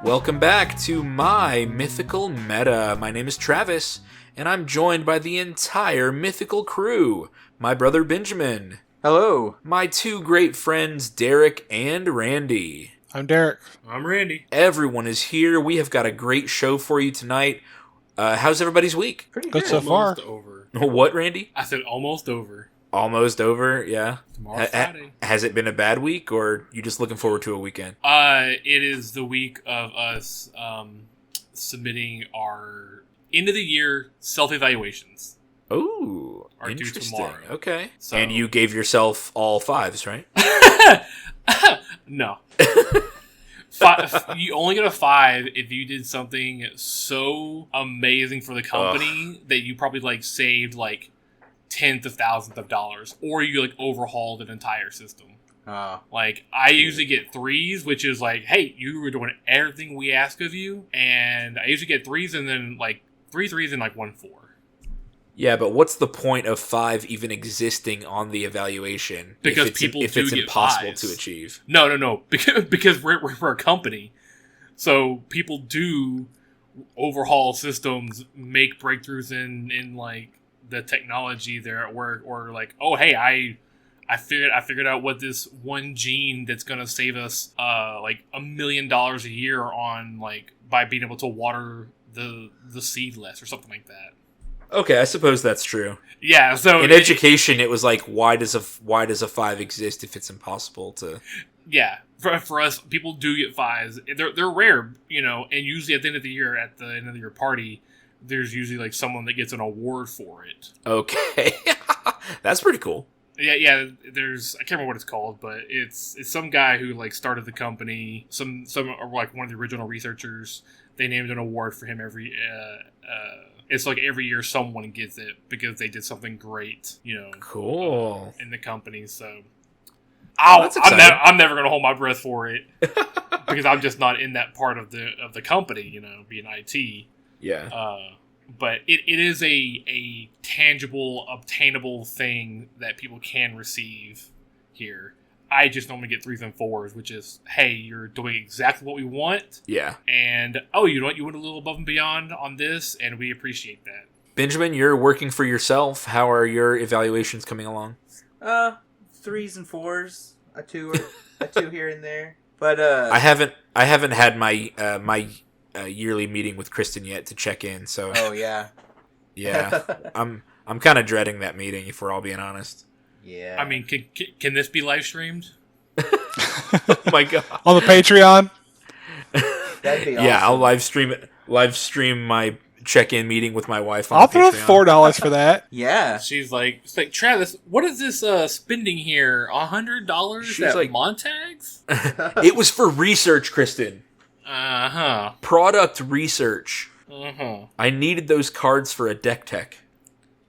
Welcome back to my Mythical Meta. My name is Travis, and I'm joined by the entire Mythical crew. My brother Benjamin. Hello. My two great friends, Derek and Randy. I'm Derek. I'm Randy. Everyone is here. We have got a great show for you tonight. How's everybody's week? Pretty Good good. so far. Almost over. What, Randy? I said almost over. Almost over, yeah. Tomorrow's Friday. Has it been a bad week, or you just looking forward to a weekend? It is the week of us submitting our end of the year self-evaluations. Oh, Are due interesting. tomorrow. Okay. So- And you gave yourself all fives, right? No. You only get a 5 if you did something so amazing for the company that you probably saved tens of thousands of dollars, or you overhauled an entire system. I usually get 3s, which is hey, you were doing everything we ask of you, and I usually get 3s and then 3 3s and 1 4. Yeah, but what's the point of 5 even existing on the evaluation? Because if people if do it's get impossible 5s. to achieve. No. Because we're a company, so people do overhaul systems, make breakthroughs in the technology there, or oh hey, I figured out what this one gene that's gonna save us $1 million a year on by being able to water the seed less or something like that. Okay, I suppose that's true. Yeah, so in education, it was why does a 5 exist if it's impossible to? Yeah, for us, people do get 5s. They're rare, and usually at the end of the year party, there's usually someone that gets an award for it. Okay, that's pretty cool. Yeah. There's I can't remember what it's called, but it's some guy who started the company. Some one of the original researchers. They named an award for him every. It's every year someone gets it because they did something great. Cool in the company. So That's exciting. I'm never gonna hold my breath for it because I'm just not in that part of the company. Being IT. Yeah. But it is a tangible, obtainable thing that people can receive here. I just normally get 3s and 4s, which is, hey, you're doing exactly what we want. Yeah. And, oh, you went a little above and beyond on this, and we appreciate that. Benjamin, you're working for yourself. How are your evaluations coming along? 3s and 4s, a 2 here and there. But I haven't had my yearly meeting with Kristen yet to check in. So oh yeah, I'm kind of dreading that meeting, if we're all being honest. Yeah. I mean, can this be live streamed? Oh my god! On the Patreon? That'd be awesome. Yeah, I'll live stream my check-in meeting with my wife on I'll throw Patreon. $4 for that. Yeah. She's it's Travis, what is this spending here? $100 She's at like- Montags? It was for research, Kristen. Uh-huh. Product research. Uh-huh. I needed those cards for a deck tech.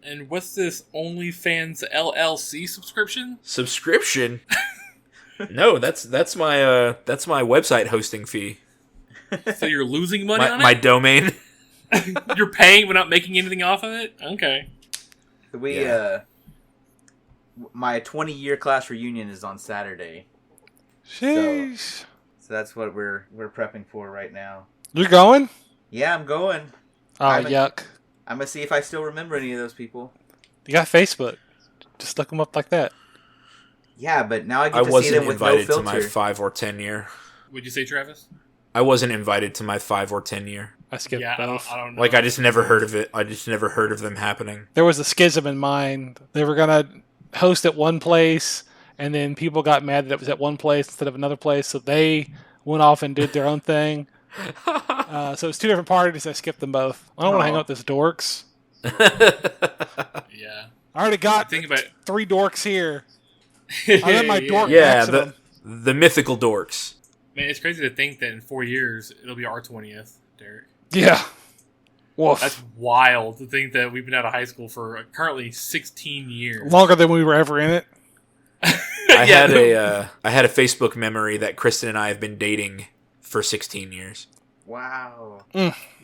And what's this OnlyFans LLC subscription? Subscription? No, that's my website hosting fee. So you're losing money on My it? domain. You're paying but not making anything off of it? Okay. My 20-year class reunion is on Saturday. Sheesh. So that's what we're prepping for right now. You're going? Yeah, I'm going. Oh, yuck. I'm going to see if I still remember any of those people. You got Facebook. Just look them up like that. Yeah, but now I get I to see wasn't them with no invited to filter. my 5 or 10 year. Would you say, Travis? I wasn't invited to my 5 or 10 year. I skipped Yeah, both. I don't know. I just never heard of it. I just never heard of them happening. There was a schism in mind. They were going to host at one place, and then people got mad that it was at one place instead of another place, so they went off and did their own thing. So it's 2 different parties. I skipped them both. I don't want to hang out with those dorks. Yeah. I already got Think about 3 dorks here. I let my dork Yeah, maximum. the mythical dorks. Man, it's crazy to think that in 4 years, it'll be our 20th, Derek. Yeah. Woof. That's wild to think that we've been out of high school for currently 16 years. Longer than we were ever in it. I had a Facebook memory that Kristen and I have been dating for 16 years. Wow.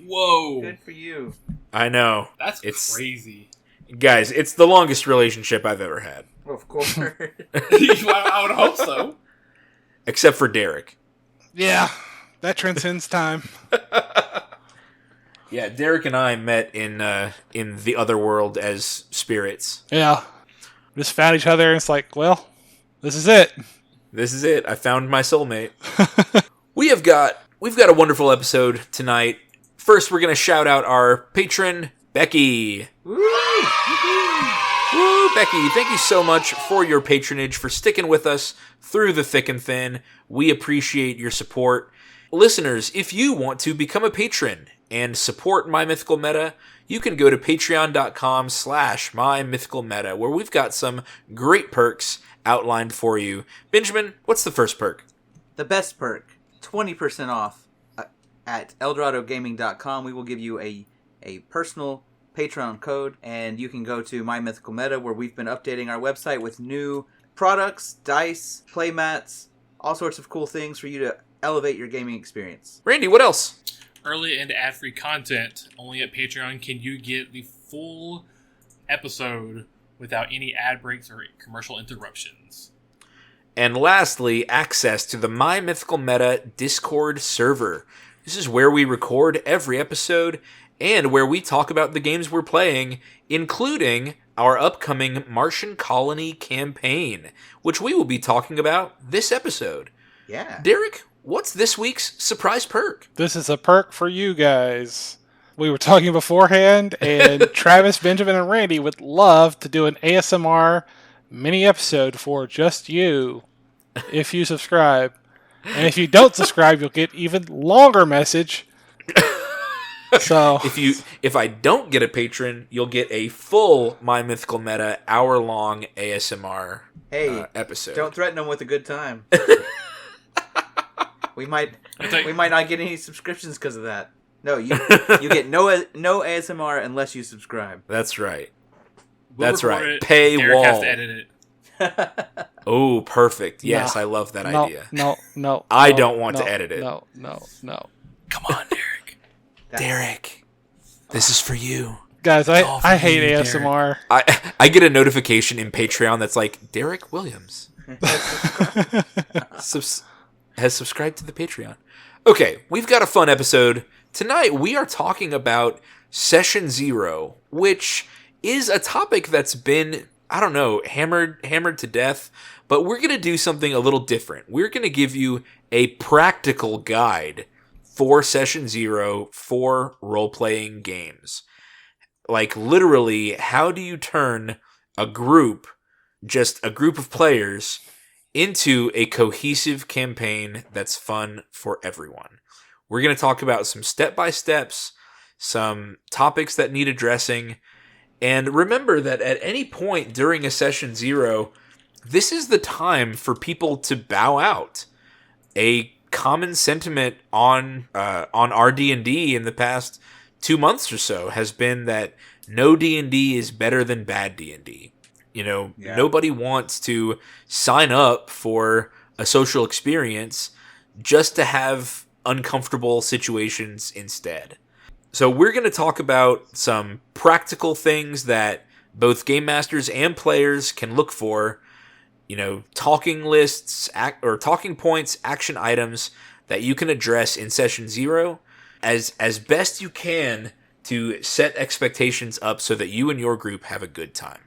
Whoa. Good for you. I know. That's crazy. Guys, it's the longest relationship I've ever had. Well, of course. I would hope so. Except for Derek. Yeah, that transcends time. Yeah, Derek and I met in the other world as spirits. Yeah. Just found each other and it's like, well, this is it. This is it. I found my soulmate. We've got a wonderful episode tonight. First, we're going to shout out our patron, Becky. Woo! Woo, Becky, thank you so much for your patronage, for sticking with us through the thick and thin. We appreciate your support. Listeners, if you want to become a patron and support My Mythical Meta, you can go to patreon.com/MyMythicalMeta, where we've got some great perks outlined for you. Benjamin, what's the first perk? The best perk, 20% off at EldoradoGaming.com. We will give you a personal Patreon code, and you can go to My Mythical Meta, where we've been updating our website with new products, dice, playmats, all sorts of cool things for you to elevate your gaming experience. Randy, what else? Early and ad-free content. Only at Patreon can you get the full episode without any ad breaks or commercial interruptions. And lastly, access to the My Mythical Meta Discord server. This is where we record every episode and where we talk about the games we're playing, including our upcoming Martian Colony campaign, which we will be talking about this episode. Yeah. Derek, what's this week's surprise perk? This is a perk for you guys. We were talking beforehand, and Travis, Benjamin, and Randy would love to do an ASMR mini episode for just you if you subscribe. And if you don't subscribe, you'll get even longer message. So if I don't get a patron, you'll get a full My Mythical Meta hour-long ASMR episode. Don't threaten them with a good time. we might not get any subscriptions because of that. No, you get no ASMR unless you subscribe. That's right. We'll That's right. it. Paywall. Derek has to edit it. Oh, perfect. Yes, Nah. I love that no, idea. No. I don't want to edit it. No. Come on, Derek. Derek, this is for you. Guys, all for I hate you, ASMR. I get a notification in Patreon that's like, Derek Williams has subscribed to the Patreon. Okay, we've got a fun episode. Tonight we are talking about Session Zero, which is a topic that's been, I don't know, hammered to death, but we're going to do something a little different. We're going to give you a practical guide for Session Zero for role-playing games. Like, literally, how do you turn just a group of players, into a cohesive campaign that's fun for everyone? We're going to talk about some step-by-steps, some topics that need addressing, and remember that at any point during a Session Zero, this is the time for people to bow out. A common sentiment on our D&D in the past 2 months or so has been that no D&D is better than bad D&D. Nobody wants to sign up for a social experience just to have uncomfortable situations instead. So we're going to talk about some practical things that both game masters and players can look for. Talking lists or talking points, action items that you can address in Session Zero as best you can to set expectations up so that you and your group have a good time.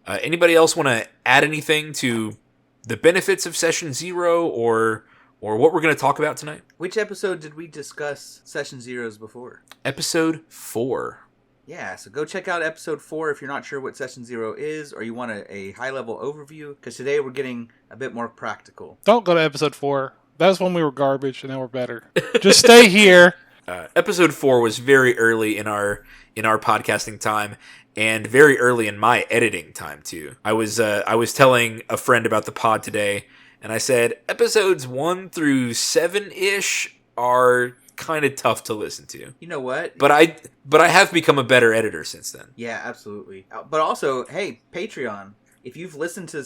Anybody else want to add anything to the benefits of Session Zero or what we're going to talk about tonight? Which episode did we discuss Session Zeros before? Episode 4. Yeah, so go check out episode 4 if you're not sure what Session Zero is or you want a high-level overview, because today we're getting a bit more practical. Don't go to episode 4. That was when we were garbage, and now we're better. Just stay here. Episode 4 was very early in our podcasting time, and very early in my editing time too. I was telling a friend about the pod today, and I said episodes 1 through 7-ish are kind of tough to listen to. You know what? But I have become a better editor since then. Yeah, absolutely. But also, hey, Patreon, if you've listened to,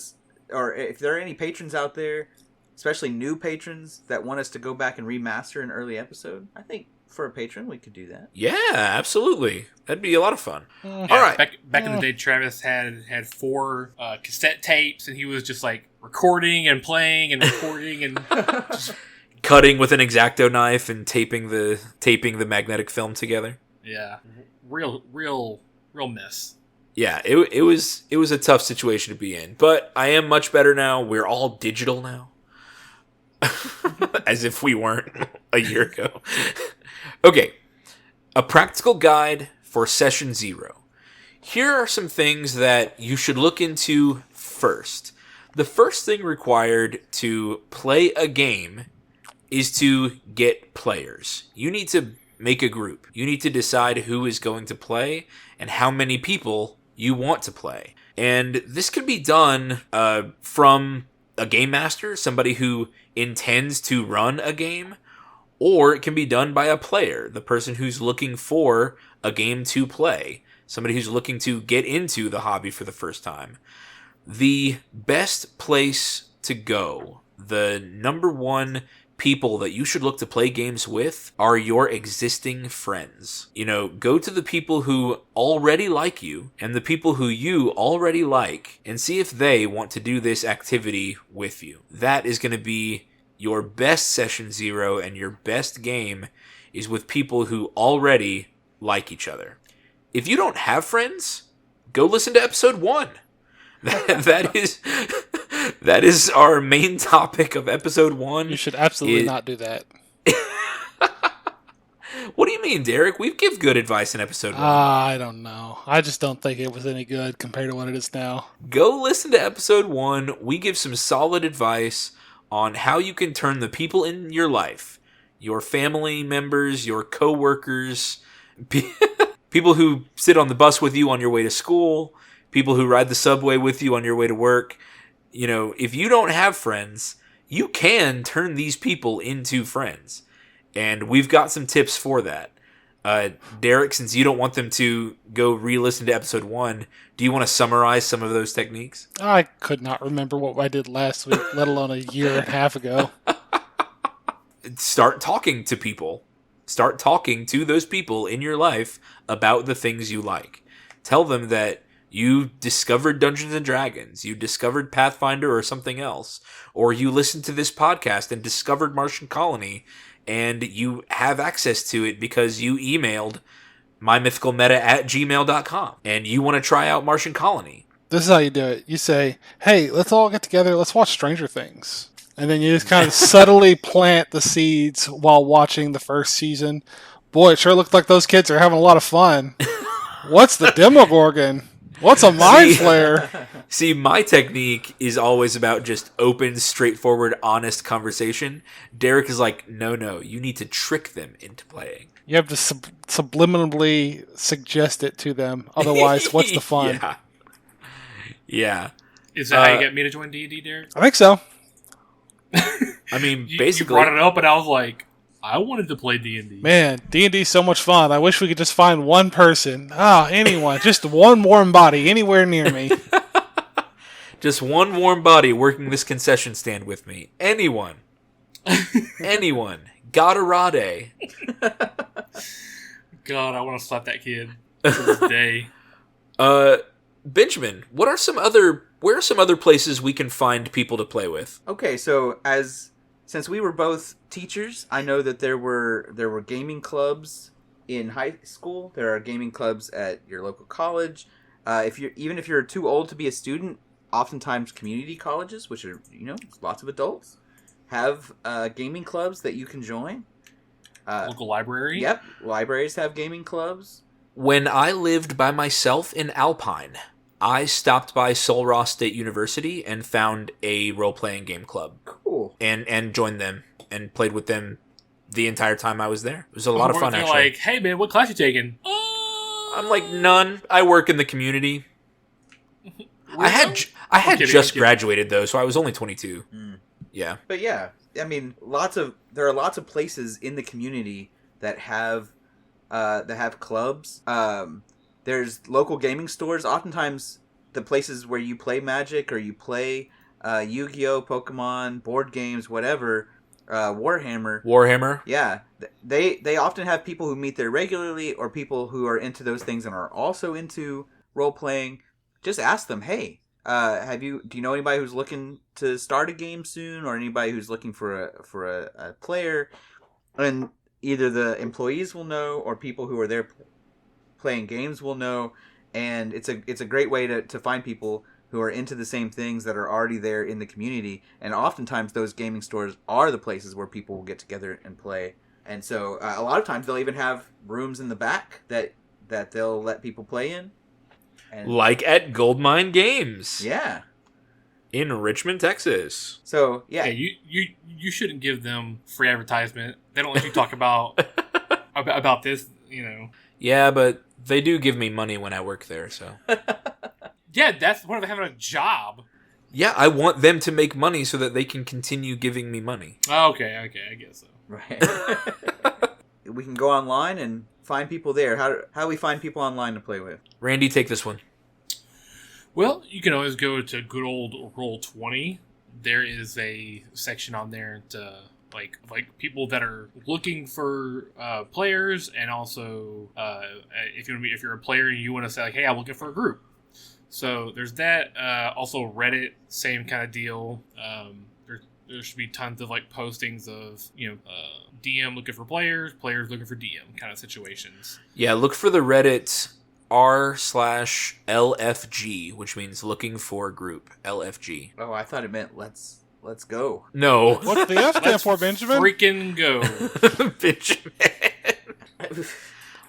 or if there are any patrons out there, especially new patrons that want us to go back and remaster an early episode, I think for a patron, we could do that. Yeah, absolutely. That'd be a lot of fun. Mm. All right. Back in the day, Travis had 4 cassette tapes, and he was just like recording and playing and recording and just, Cutting with an X-Acto knife and taping the magnetic film together. yeah, real mess. Yeah, it was a tough situation to be in, but I am much better now. We're all digital now. As if we weren't a year ago. Okay, a practical guide for session 0. Here are some things that you should look into first. The first thing required to play a game is to get players. You need to make a group. You need to decide who is going to play and how many people you want to play. And this could be done from a game master, somebody who intends to run a game, or it can be done by a player, the person who's looking for a game to play, somebody who's looking to get into the hobby for the first time. The best place to go, the number one people that you should look to play games with, are your existing friends. You know, go to the people who already like you and the people who you already like and see if they want to do this activity with you. That is going to be your best session 0, and your best game is with people who already like each other. If you don't have friends, go listen to episode 1. That is our main topic of episode 1. You should absolutely not do that. What do you mean, Derek? We give good advice in episode 1. I don't know. I just don't think it was any good compared to what it is now. Go listen to episode 1. We give some solid advice on how you can turn the people in your life, your family members, your co-workers, people who sit on the bus with you on your way to school, people who ride the subway with you on your way to work. You know, if you don't have friends, you can turn these people into friends. And we've got some tips for that. Derek, since you don't want them to go re-listen to episode 1, do you want to summarize some of those techniques? I could not remember what I did last week, let alone a year and a half ago. Start talking to people. Start talking to those people in your life about the things you like. Tell them that you discovered Dungeons and Dragons, you discovered Pathfinder or something else, or you listened to this podcast and discovered Martian Colony, and you have access to it because you emailed mymythicalmeta@gmail.com, and you want to try out Martian Colony. This is how you do it. You say, hey, let's all get together, let's watch Stranger Things. And then you just kind of subtly plant the seeds while watching the first season. Boy, it sure looks like those kids are having a lot of fun. What's the Demogorgon? What's a mind flare? See, my technique is always about just open, straightforward, honest conversation. Derek is like, no, you need to trick them into playing. You have to subliminally suggest it to them. Otherwise, what's the fun? Yeah. Is that how you get me to join D&D, Derek? I think so. I mean, You basically... brought it up, and I was like, I wanted to play D&D. Man, D&D's so much fun. I wish we could just find one person. Anyone. Just one warm body anywhere near me. Just one warm body working this concession stand with me. Anyone. Anyone. Gatorade. God, I want to slap that kid to this day. Benjamin, where are some other places we can find people to play with? Okay, so since we were both teachers, I know that there were gaming clubs in high school. There are gaming clubs at your local college. If you're too old to be a student, oftentimes community colleges, which are lots of adults, have gaming clubs that you can join. Local library? Yep, libraries have gaming clubs. When I lived by myself in Alpine, I stopped by Sul Ross State University and found a role-playing game club. Cool. And joined them and played with them the entire time I was there. It was a lot of fun, They're actually. like, hey man, what class you taking? I'm like, none. I work in the community. I had just graduated, though, so I was only 22. Mm. Yeah. But yeah, I mean, there are lots of places in the community that have clubs. There's local gaming stores. Oftentimes, the places where you play Magic or you play Yu-Gi-Oh, Pokemon, board games, whatever, Warhammer. Yeah, they often have people who meet there regularly, or people who are into those things and are also into role playing. Just ask them, hey, do you know anybody who's looking to start a game soon, or anybody who's looking for a player? And either the employees will know, or people who are there playing games will know. And it's a great way to find people who are into the same things that are already there in the community. And oftentimes those gaming stores are the places where people will get together and play. And so a lot of times they'll even have rooms in the back that they'll let people play in. And, like at Goldmine Games. Yeah. In Richmond, Texas. So, yeah. You shouldn't give them free advertisement. They don't let you talk about this, Yeah, but they do give me money when I work there, so. Yeah, that's part of having a job. Yeah, I want them to make money so that they can continue giving me money. Okay, I guess so. Right. We can go online and find people there. How do we find people online to play with? Randy, take this one. Well, you can always go to good old Roll20. There is a section on there to like people that are looking for players, and also if you're a player and you want to say like, hey, I'm looking for a group. So there's that. Also Reddit, same kind of deal. There should be tons of like postings of DM looking for players looking for DM kind of situations. Yeah, look for the Reddit r/LFG, which means looking for group. LFG. Oh, I thought it meant let's go. No. What's the F stand for, Benjamin? Freaking go. Benjamin.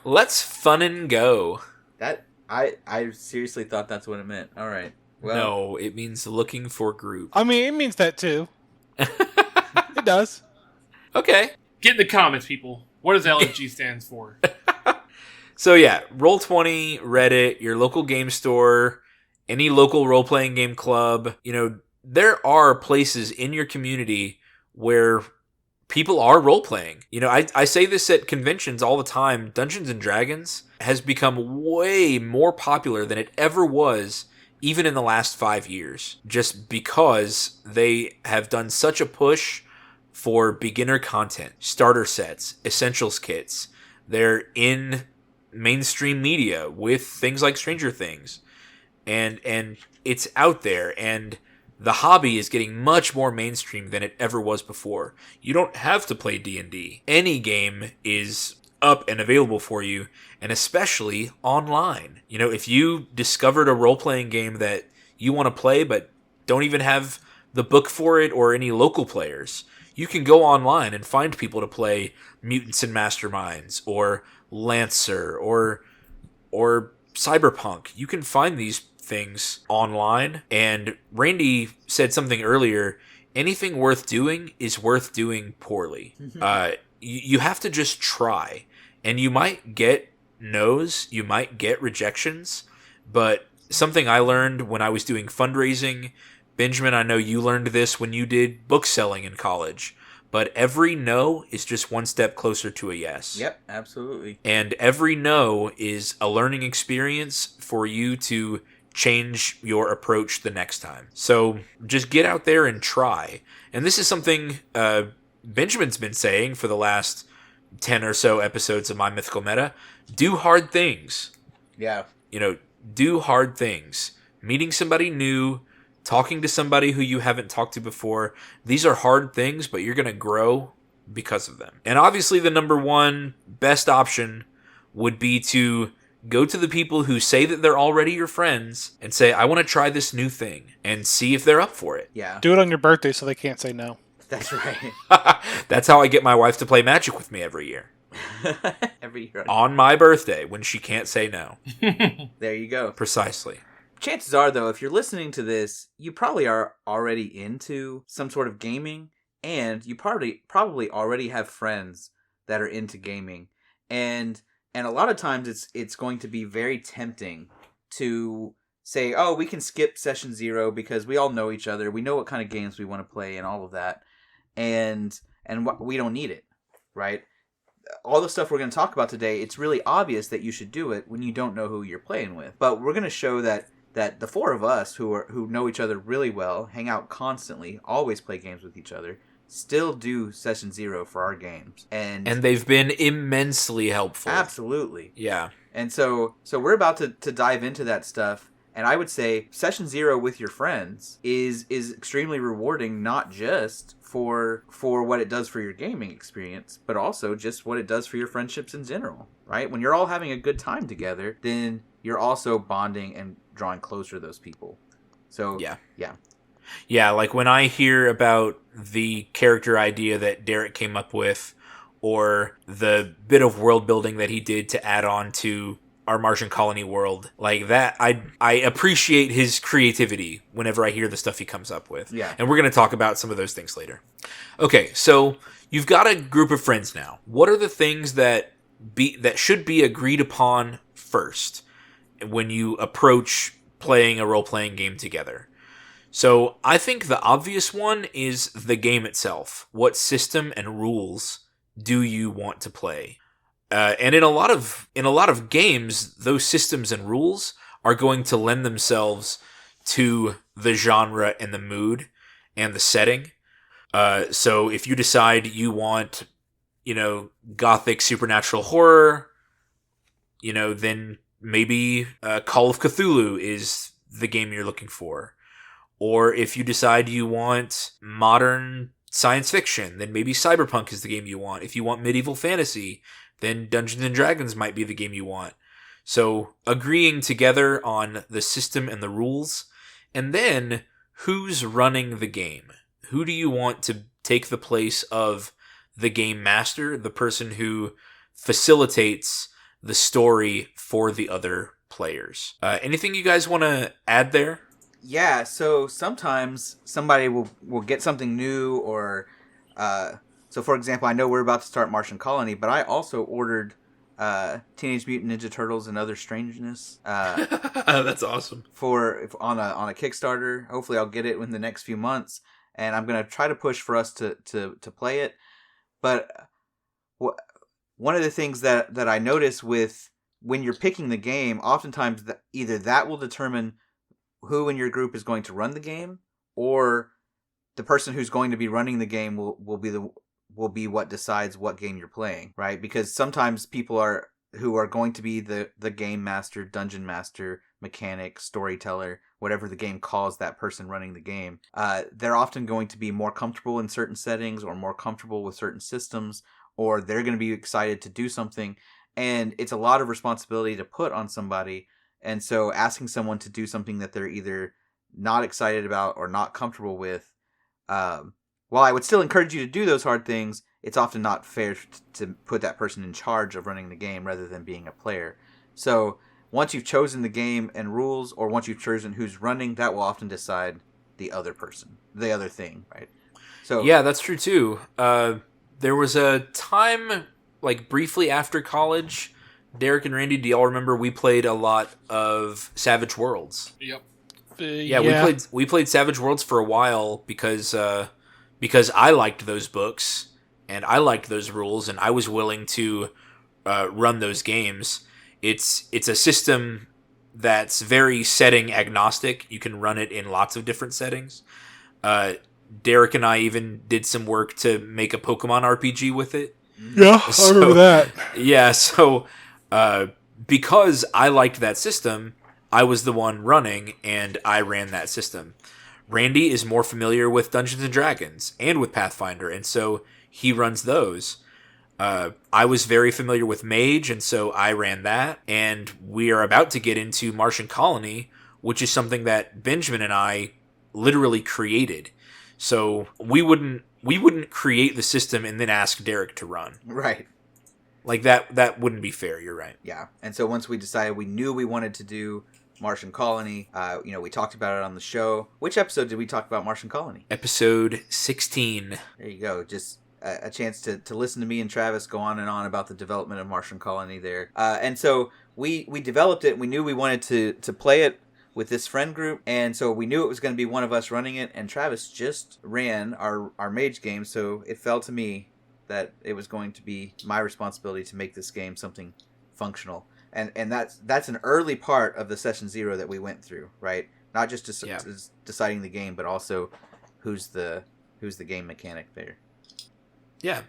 Let's fun and go. That I seriously thought that's what it meant. All right. Well, no, it means looking for group. I mean, it means that too. It does. Okay. Get in the comments, people. What does LFG stands for? So yeah, Roll20, Reddit, your local game store, any local role-playing game club. There are places in your community where people are role-playing. I say this at conventions all the time. Dungeons & Dragons has become way more popular than it ever was, even in the last 5 years. Just because they have done such a push for beginner content, starter sets, essentials kits. They're in mainstream media with things like Stranger Things. And it's out there, and the hobby is getting much more mainstream than it ever was before. You don't have to play D&D. Any game is up and available for you, and especially online. If you discovered a role-playing game that you want to play but don't even have the book for it or any local players, you can go online and find people to play Mutants and Masterminds or Lancer or Cyberpunk. You can find these things online. And Randy said something earlier. Anything worth doing is worth doing poorly. You have to just try. And you might get no's, you might get rejections. But something I learned when I was doing fundraising, Benjamin, I know you learned this when you did book selling in college. But every no is just one step closer to a yes. Yep, absolutely. And every no is a learning experience for you to change your approach the next time. So just get out there and try. And this is something Benjamin's been saying for the last 10 or so episodes of My Mythical Meta. Do hard things. Yeah. Do hard things. Meeting somebody new, talking to somebody who you haven't talked to before. These are hard things, but you're going to grow because of them. And obviously the number one best option would be to go to the people who say that they're already your friends and say, I want to try this new thing, and see if they're up for it. Yeah. Do it on your birthday so they can't say no. That's right. That's how I get my wife to play Magic with me every year. Every year. On my birthday, when she can't say no. There you go. Precisely. Chances are, though, if you're listening to this, you probably are already into some sort of gaming, and you probably already have friends that are into gaming. And a lot of times it's going to be very tempting to say, oh, we can skip session 0 because we all know each other. We know what kind of games we want to play and all of that. And we don't need it, right? All the stuff we're going to talk about today, it's really obvious that you should do it when you don't know who you're playing with. But we're going to show that the 4 of us who know each other really well, hang out constantly, always play games with each other, still do Session Zero for our games. And they've been immensely helpful. absolutely. Yeah. And so we're about to dive into that stuff. And I would say Session Zero with your friends is extremely rewarding, not just for what it does for your gaming experience, but also just what it does for your friendships in general, right? When you're all having a good time together, then you're also bonding and drawing closer to those people. So, Yeah. yeah. Yeah, like when I hear about the character idea that Derek came up with, or the bit of world building that he did to add on to our Martian colony world, like that, I appreciate his creativity whenever I hear the stuff he comes up with. Yeah. And we're going to talk about some of those things later. Okay, so you've got a group of friends now. What are the things that should be agreed upon first when you approach playing a role-playing game together? So I think the obvious one is the game itself. What system and rules do you want to play? And in a lot of games, those systems and rules are going to lend themselves to the genre and the mood and the setting. So if you decide you want, gothic supernatural horror, then maybe Call of Cthulhu is the game you're looking for. Or if you decide you want modern science fiction, then maybe Cyberpunk is the game you want. If you want medieval fantasy, then Dungeons and Dragons might be the game you want. So agreeing together on the system and the rules, and then who's running the game? Who do you want to take the place of the game master, the person who facilitates the story for the other players? Anything you guys want to add there? Yeah, so sometimes somebody will get something new, or so for example, I know we're about to start Martian Colony, but I also ordered Teenage Mutant Ninja Turtles and Other Strangeness. That's awesome. On a Kickstarter. Hopefully, I'll get it in the next few months, and I'm gonna try to push for us to play it. But one of the things that I notice with when you're picking the game, oftentimes either that will determine who in your group is going to run the game, or the person who's going to be running the game will be what decides what game you're playing, right? Because sometimes people who are going to be the game master, dungeon master, mechanic, storyteller, whatever the game calls that person running the game, they're often going to be more comfortable in certain settings or more comfortable with certain systems, or they're going to be excited to do something, and it's a lot of responsibility to put on somebody. And so asking someone to do something that they're either not excited about or not comfortable with, while I would still encourage you to do those hard things, it's often not fair to put that person in charge of running the game rather than being a player. So once you've chosen the game and rules, or once you've chosen who's running, that will often decide the other person, the other thing, right? So yeah, that's true too. There was a time, like briefly after college, Derek and Randy, do y'all remember we played a lot of Savage Worlds? Yep. Yeah, we played Savage Worlds for a while because I liked those books and I liked those rules and I was willing to run those games. It's a system that's very setting agnostic. You can run it in lots of different settings. Derek and I even did some work to make a Pokemon RPG with it. Yeah, I remember that. Yeah, so because I liked that system, I was the one running, and I ran that system. Randy is more familiar with Dungeons and Dragons and with Pathfinder, and so he runs those. I was very familiar with Mage, and so I ran that. And we are about to get into Martian Colony, which is something that Benjamin and I literally created. So we wouldn't create the system and then ask Derek to run. Right. Like that wouldn't be fair. You're right. Yeah. And so once we decided we knew we wanted to do Martian Colony, we talked about it on the show. Which episode did we talk about Martian Colony? Episode 16. There you go. Just a chance to listen to me and Travis go on and on about the development of Martian Colony there. And so we developed it. We knew we wanted to play it with this friend group, and so we knew it was going to be one of us running it, and Travis just ran our Mage game, so it fell to me that it was going to be my responsibility to make this game something functional. And that's an early part of the Session Zero that we went through, right? Not just deciding the game, but also who's the who's the game mechanic there. Yeah.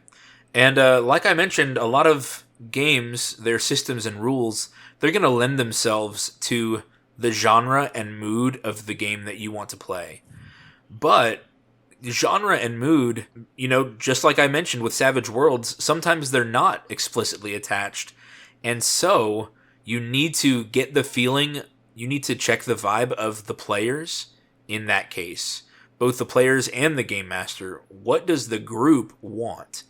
And like I mentioned, a lot of games, their systems and rules, they're going to lend themselves to the genre and mood of the game that you want to play. But genre and mood, just like I mentioned with Savage Worlds, sometimes they're not explicitly attached. And so you need to get the feeling, you need to check the vibe of the players in that case. Both the players and the game master. What does the group want?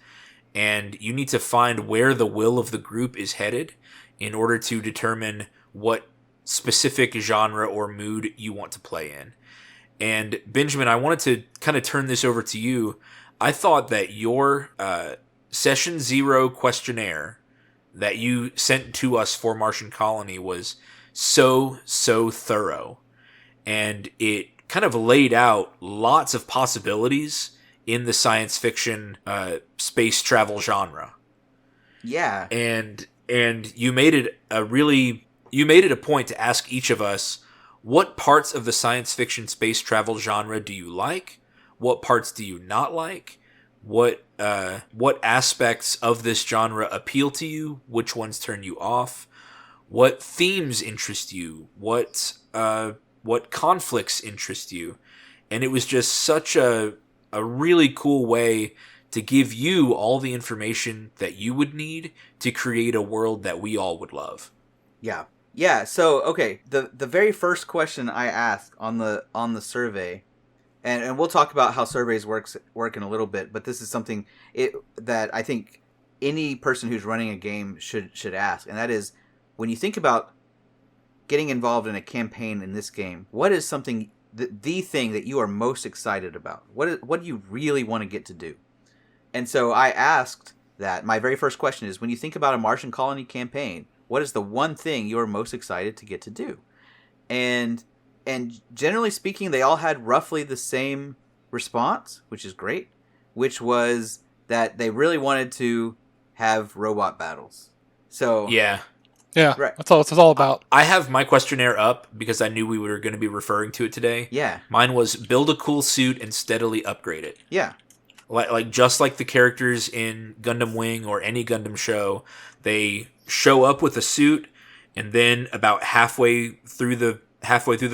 And you need to find where the will of the group is headed in order to determine what specific genre or mood you want to play in. And Benjamin, I wanted to kind of turn this over to you. I thought that your Session Zero questionnaire that you sent to us for Martian Colony was so thorough. And it kind of laid out lots of possibilities in the science fiction space travel genre. Yeah. And you made it a point to ask each of us, what parts of the science fiction space travel genre do you like? What parts do you not like? What aspects of this genre appeal to you? Which ones turn you off? What themes interest you? What conflicts interest you? And it was just such a really cool way to give you all the information that you would need to create a world that we all would love. Yeah. Yeah, so okay, the very first question I asked on the survey, and we'll talk about how surveys work in a little bit, but this is something that I think any person who's running a game should ask, and that is, when you think about getting involved in a campaign in this game, what is something the thing that you are most excited about? What do you really want to get to do? And so I asked that. My very first question is, when you think about a Martian Colony campaign, what is the one thing you're most excited to get to do? And generally speaking, they all had roughly the same response, which is great, which was that they really wanted to have robot battles. So yeah, right. That's all it's all about. I have my questionnaire up because I knew we were going to be referring to it today. Yeah. Mine was build a cool suit and steadily upgrade it. Yeah. Like just like the characters in Gundam Wing or any Gundam show, they show up with a suit, and then about halfway through the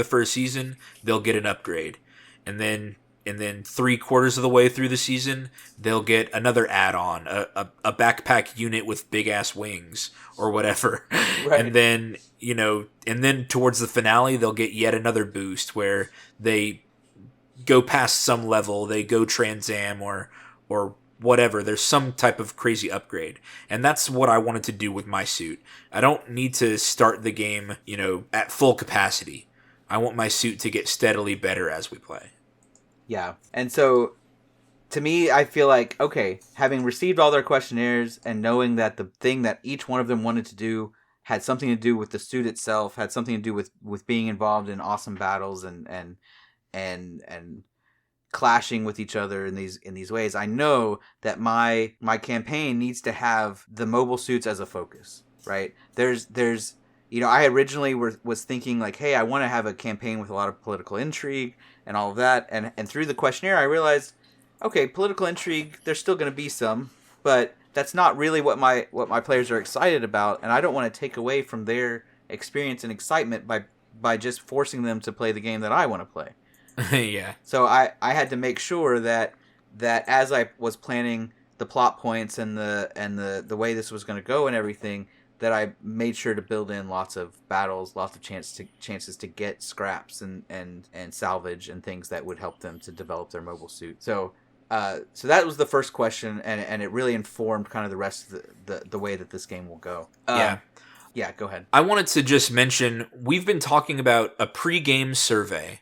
first season, they'll get an upgrade, and then 3/4 of the way through the season, they'll get another add-on, a backpack unit with big ass wings or whatever, right. and then towards the finale, they'll get yet another boost where they go past some level, they go Trans Am or whatever. There's some type of crazy upgrade. And that's what I wanted to do with my suit. I don't need to start the game, at full capacity. I want my suit to get steadily better as we play. Yeah. And so, to me, I feel like, okay, having received all their questionnaires and knowing that the thing that each one of them wanted to do had something to do with the suit itself, had something to do with being involved in awesome battles and clashing with each other in these ways, I know that my campaign needs to have the mobile suits as a focus, right? There's I originally was thinking like, hey, I want to have a campaign with a lot of political intrigue and all of that, and through the questionnaire I realized, okay, political intrigue, there's still going to be some, but that's not really what my players are excited about, and I don't want to take away from their experience and excitement by just forcing them to play the game that I want to play. Yeah. So I had to make sure that as I was planning the plot points and the way this was going to go and everything, that I made sure to build in lots of battles, lots of chances to get scraps and salvage and things that would help them to develop their mobile suit. So that was the first question, and it really informed kind of the rest of the way that this game will go. Yeah, go ahead. I wanted to just mention, we've been talking about a pre-game survey.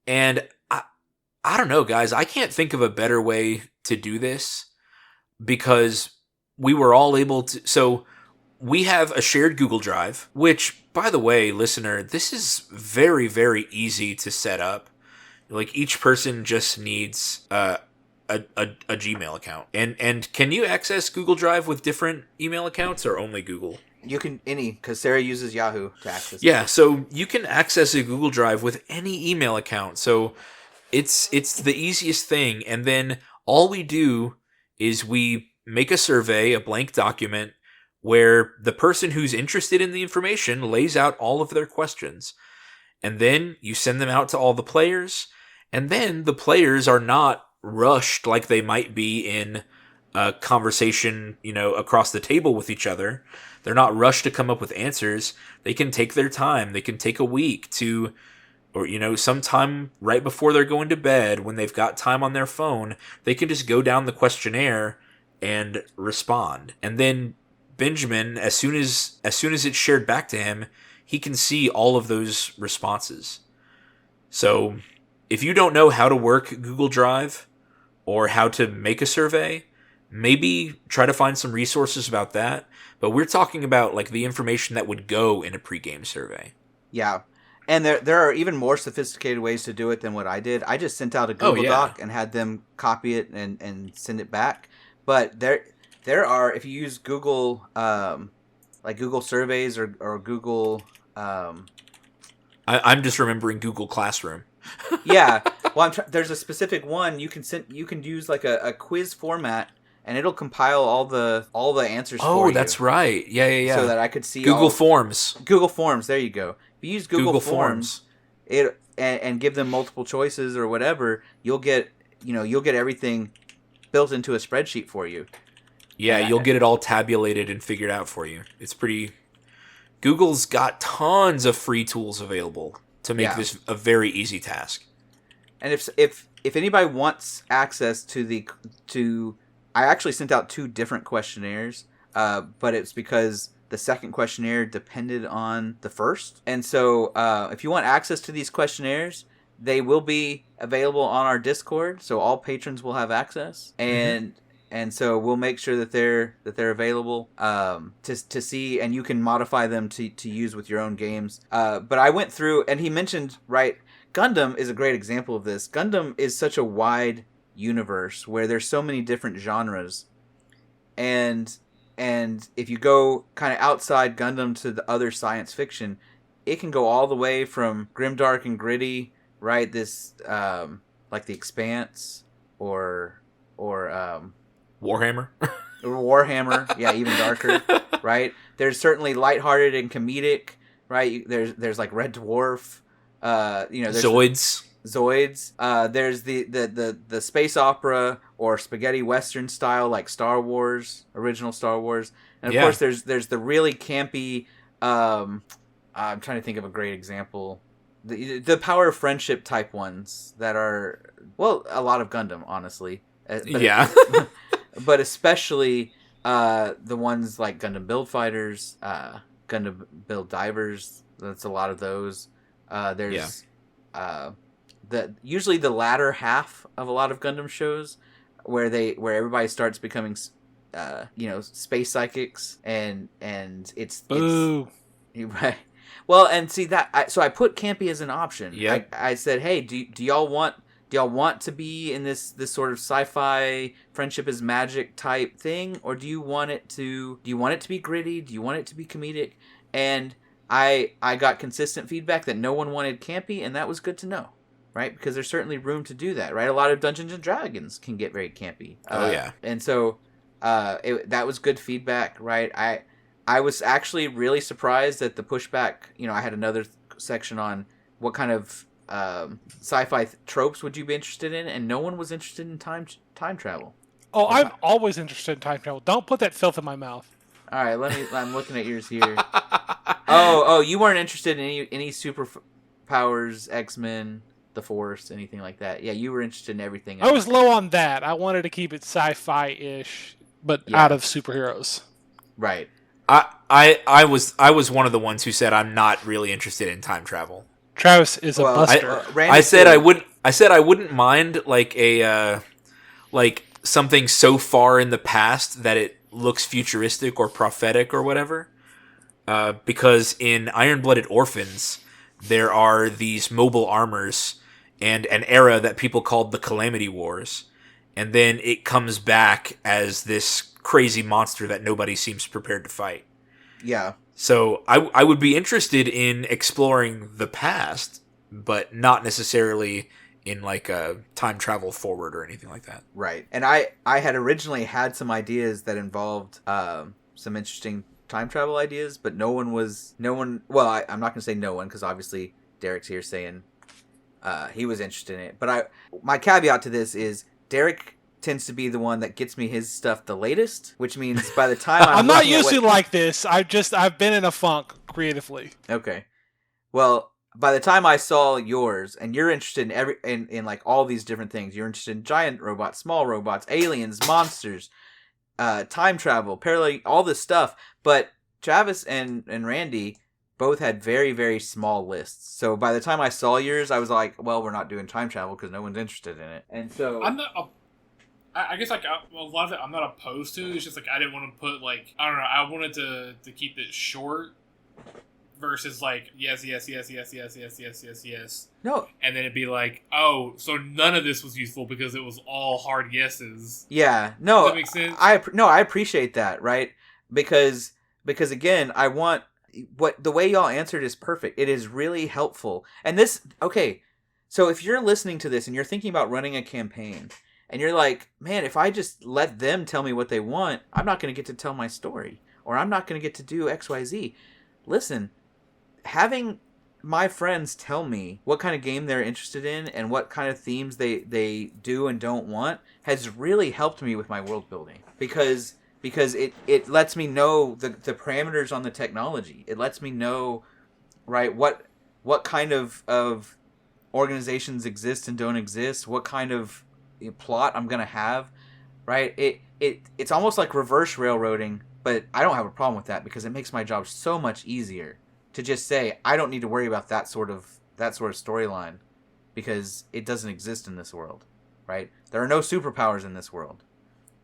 And I don't know, guys. I can't think of a better way to do this because we were all able to. So we have a shared Google Drive, which, by the way, listener, this is very, very easy to set up. Like, each person just needs a Gmail account. And can you access Google Drive with different email accounts or only Google? You can, because Sarah uses Yahoo to access it. Yeah, so you can access a Google Drive with any email account. So It's the easiest thing, and then all we do is we make a survey, a blank document, where the person who's interested in the information lays out all of their questions. And then you send them out to all the players, and then the players are not rushed like they might be in a conversation, across the table with each other. They're not rushed to come up with answers. They can take their time. They can take a week to, or, sometime right before they're going to bed, when they've got time on their phone, they can just go down the questionnaire and respond. And then Benjamin, as soon as it's shared back to him, he can see all of those responses. So if you don't know how to work Google Drive or how to make a survey, maybe try to find some resources about that. But we're talking about like the information that would go in a pregame survey. Yeah. And there are even more sophisticated ways to do it than what I did. I just sent out a Google Doc and had them copy it and send it back. But there are, if you use Google, like Google Surveys or Google... I'm just remembering Google Classroom. Yeah. Well, there's a specific one you can use like a quiz format, and it'll compile all the answers for you. Oh, that's right. Yeah. So that I could see Google Forms. Google Forms, there you go. If you use Google Forms, and give them multiple choices or whatever, you'll get everything built into a spreadsheet for you. Yeah, you'll get it all tabulated and figured out for you. It's pretty... Google's got tons of free tools available to make this a very easy task. And if anybody wants access to I actually sent out 2 different questionnaires, but it's because the second questionnaire depended on the first. And so if you want access to these questionnaires, they will be available on our Discord, so all patrons will have access. And so we'll make sure that they're available to see, and you can modify them to use with your own games. But I went through, and he mentioned, right, Gundam is a great example of this. Gundam is such a wide universe where there's so many different genres, and if you go kind of outside Gundam to the other science fiction, it can go all the way from grimdark and gritty, right? This like The Expanse or Warhammer? Warhammer, yeah, even darker, right? There's certainly lighthearted and comedic, right? There's like Red Dwarf, there's Zoids. There's the space opera or spaghetti western style, like Star Wars, original Star Wars, and of course there's the really campy. I'm trying to think of a great example. The Power of Friendship type ones that are, well, a lot of Gundam, honestly. But especially the ones like Gundam Build Fighters, Gundam Build Divers. That's a lot of those. There's usually the latter half of a lot of Gundam shows where everybody starts becoming space psychics, and it's right. Well, and see that so I put campy as an option. Yeah. I said, hey, do y'all want to be in this sort of sci-fi friendship is magic type thing, or do you want it to be gritty? Do you want it to be comedic? And I got consistent feedback that no one wanted campy, and that was good to know, right? Because there's certainly room to do that, right? A lot of Dungeons and Dragons can get very campy. And so that was good feedback, right? I was actually really surprised at the pushback. I had another section on what kind of sci-fi tropes would you be interested in, and no one was interested in time travel. Oh, I'm always interested in time travel. Don't put that filth in my mouth. All right, I'm looking at yours here. Oh, you weren't interested in any superpowers, X-Men, the Force, anything like that. Yeah, you were interested in everything else. I was low on that. I wanted to keep it sci-fi-ish, but out of superheroes. Right. I was one of the ones who said I'm not really interested in time travel. Travis is a buster. I said I wouldn't mind like like something so far in the past that it looks futuristic or prophetic or whatever. Because in Iron-Blooded Orphans, there are these mobile armors and an era that people called the Calamity Wars, and then it comes back as this crazy monster that nobody seems prepared to fight. Yeah. So I would be interested in exploring the past, but not necessarily in like a time travel forward or anything like that. Right. And I had originally had some ideas that involved some interesting time travel ideas, but no one, well, I'm not going to say no one, because obviously Derek's here saying he was interested in it. But my caveat to this is Derek tends to be the one that gets me his stuff the latest, which means by the time I'm not usually like this. I've been in a funk creatively. Okay. Well, by the time I saw yours, and you're interested in like all these different things. You're interested in giant robots, small robots, aliens, monsters, time travel, parallel, all this stuff. But Travis and Randy both had very, very small lists. So by the time I saw yours, I was like, well, we're not doing time travel because no one's interested in it. And so I'm not. I guess like a lot of it, I'm not opposed to. It's just like I didn't want to put like I don't know. I wanted to keep it short versus like yes. No. And then it'd be like, oh, so none of this was useful because it was all hard yeses. Yeah. No. Does that make sense? I appreciate that, right? Because again, I want the way y'all answered is perfect. It is really helpful. And this, okay. So if you're listening to this and you're thinking about running a campaign and you're like, man, if I just let them tell me what they want, I'm not going to get to tell my story, or I'm not going to get to do XYZ. Listen, having my friends tell me what kind of game they're interested in and what kind of themes they do and don't want has really helped me with my world building, because it lets me know the parameters on the technology. It lets me know, right, what kind of organizations exist and don't exist, what kind of plot I'm gonna have, right? It's almost like reverse railroading, but I don't have a problem with that because it makes my job so much easier to just say I don't need to worry about that sort of storyline because it doesn't exist in this world, right? There are no superpowers in this world.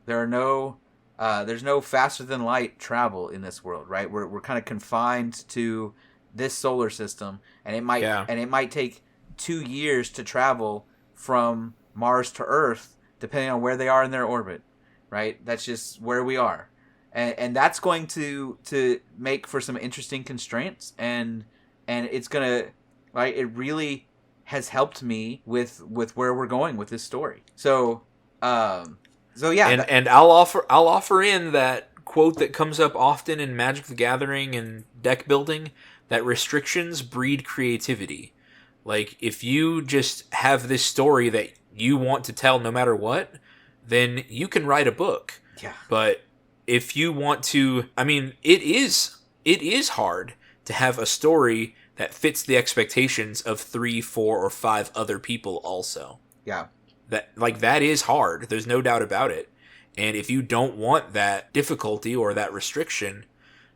There's no faster than light travel in this world, right? We're kind of confined to this solar system, and it might take 2 years to travel from Mars to Earth, depending on where they are in their orbit, right? That's just where we are. And that's going to make for some interesting constraints, and it's going to, right, it really has helped me with where we're going with this story. So yeah. And I'll offer in that quote that comes up often in Magic the Gathering and deck building, that restrictions breed creativity. Like, if you just have this story that you want to tell no matter what, then you can write a book. Yeah. But if you want to, I mean, it is hard to have a story that fits the expectations of 3, 4, or 5 other people also. Yeah. That is hard. There's no doubt about it. And if you don't want that difficulty or that restriction,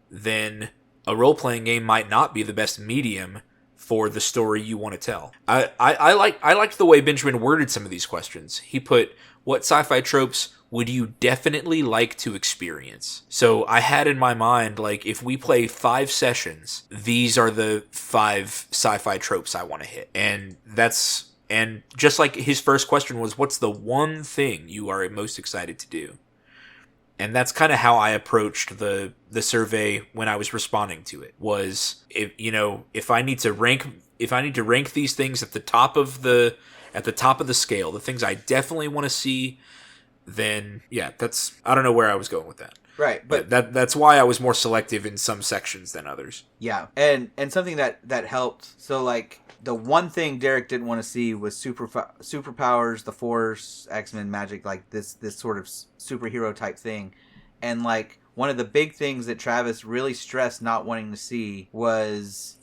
then a role-playing game might not be the best medium for the story you want to tell. I liked the way Benjamin worded some of these questions. He put, what sci-fi tropes would you definitely like to experience? So I had in my mind, like, if we play 5 sessions, these are the 5 sci-fi tropes I want to hit. And just like his first question was, what's the one thing you are most excited to do? And that's kind of how I approached the survey when I was responding to it. Was, if I need to rank these things at the top of the scale, the things I definitely want to see, then yeah, I don't know where I was going with that. Right, but that's why I was more selective in some sections than others. Yeah, and something that helped. So like, the one thing Derek didn't want to see was superpowers, the Force, X-Men, magic, like this sort of superhero type thing. And like, one of the big things that Travis really stressed not wanting to see was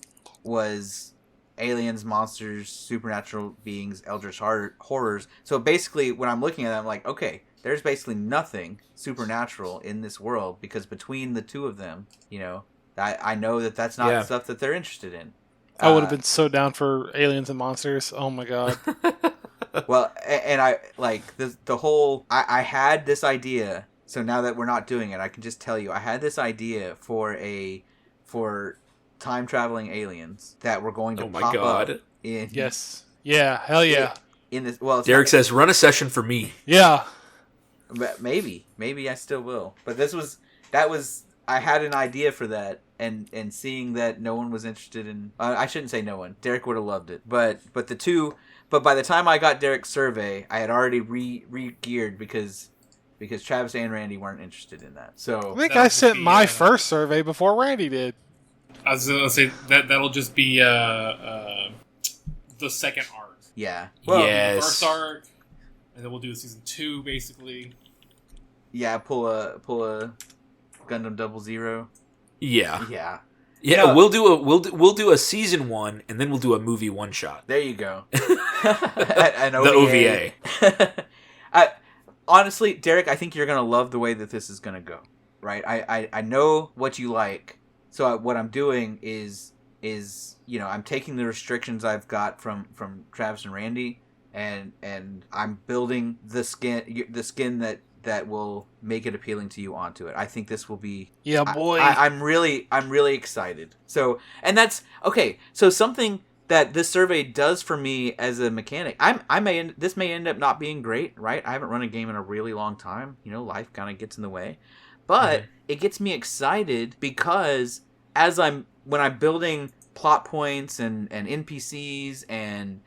aliens, monsters, supernatural beings, eldritch horrors. So basically, when I'm looking at it, I'm like, okay, there's basically nothing supernatural in this world, because between the two of them, I know that's not stuff that they're interested in. I would have been so down for aliens and monsters. Oh my god. Well, and I like the whole. I had this idea. So now that we're not doing it, I can just tell you, I had this idea for time traveling aliens that were going to pop up in. Yes. Yeah. Hell yeah. In this, Derek says, "Run a session for me." Yeah. Maybe I still will. But that was I had an idea for that, and seeing that no one was interested in. I shouldn't say no one. Derek would have loved it, but the two. But by the time I got Derek's survey, I had already re-geared because Travis and Randy weren't interested in that. I So think That'll I just sent be, my first survey before Randy did. I was gonna say that'll just be the second arc. yeah, Well, Yes. the first arc, and then we'll do season 2 basically. yeah. Pull a Gundam 00. Yeah. Yeah, Yeah, No. we'll do a season 1 and then we'll do a movie one shot. there you go. An The OVA. Honestly, Derek, I think you're gonna love the way that this is gonna go. Right? I know what you like. So what I'm doing is I'm taking the restrictions I've got from Travis and Randy, and I'm building the skin that will make it appealing to you onto it. I think this will be. Yeah, boy. I'm really excited. So, and that's okay. So something that this survey does for me as a mechanic, this may end up not being great, right? I haven't run a game in a really long time. Life kind of gets in the way, but it gets me excited because when I'm building plot points and NPCs and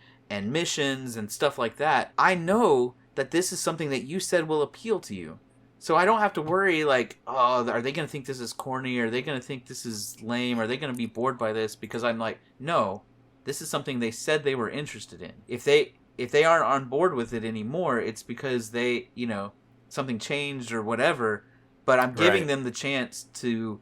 missions and stuff like that, I know that this is something that you said will appeal to you. So I don't have to worry like, oh, are they going to think this is corny? Are they going to think this is lame? Are they going to be bored by this? Because I'm like, no, this is something they said they were interested in. If they aren't on board with it anymore, it's because they, something changed or whatever. But I'm giving Right. them the chance to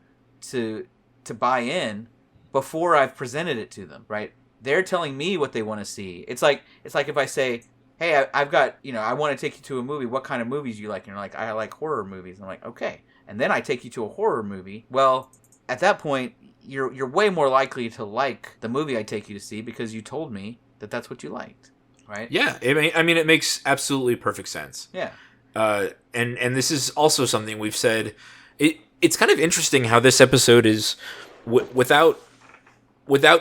buy in before I've presented it to them, right? They're telling me what they want to see. It's like if I say, hey, I've got, I want to take you to a movie. What kind of movies do you like? And you're like, I like horror movies. And I'm like, okay. And then I take you to a horror movie. Well, at that point, you're way more likely to like the movie I take you to see because you told me that that's what you liked, right? Yeah, it makes absolutely perfect sense. Yeah. And this is also something we've said. It's kind of interesting how this episode is without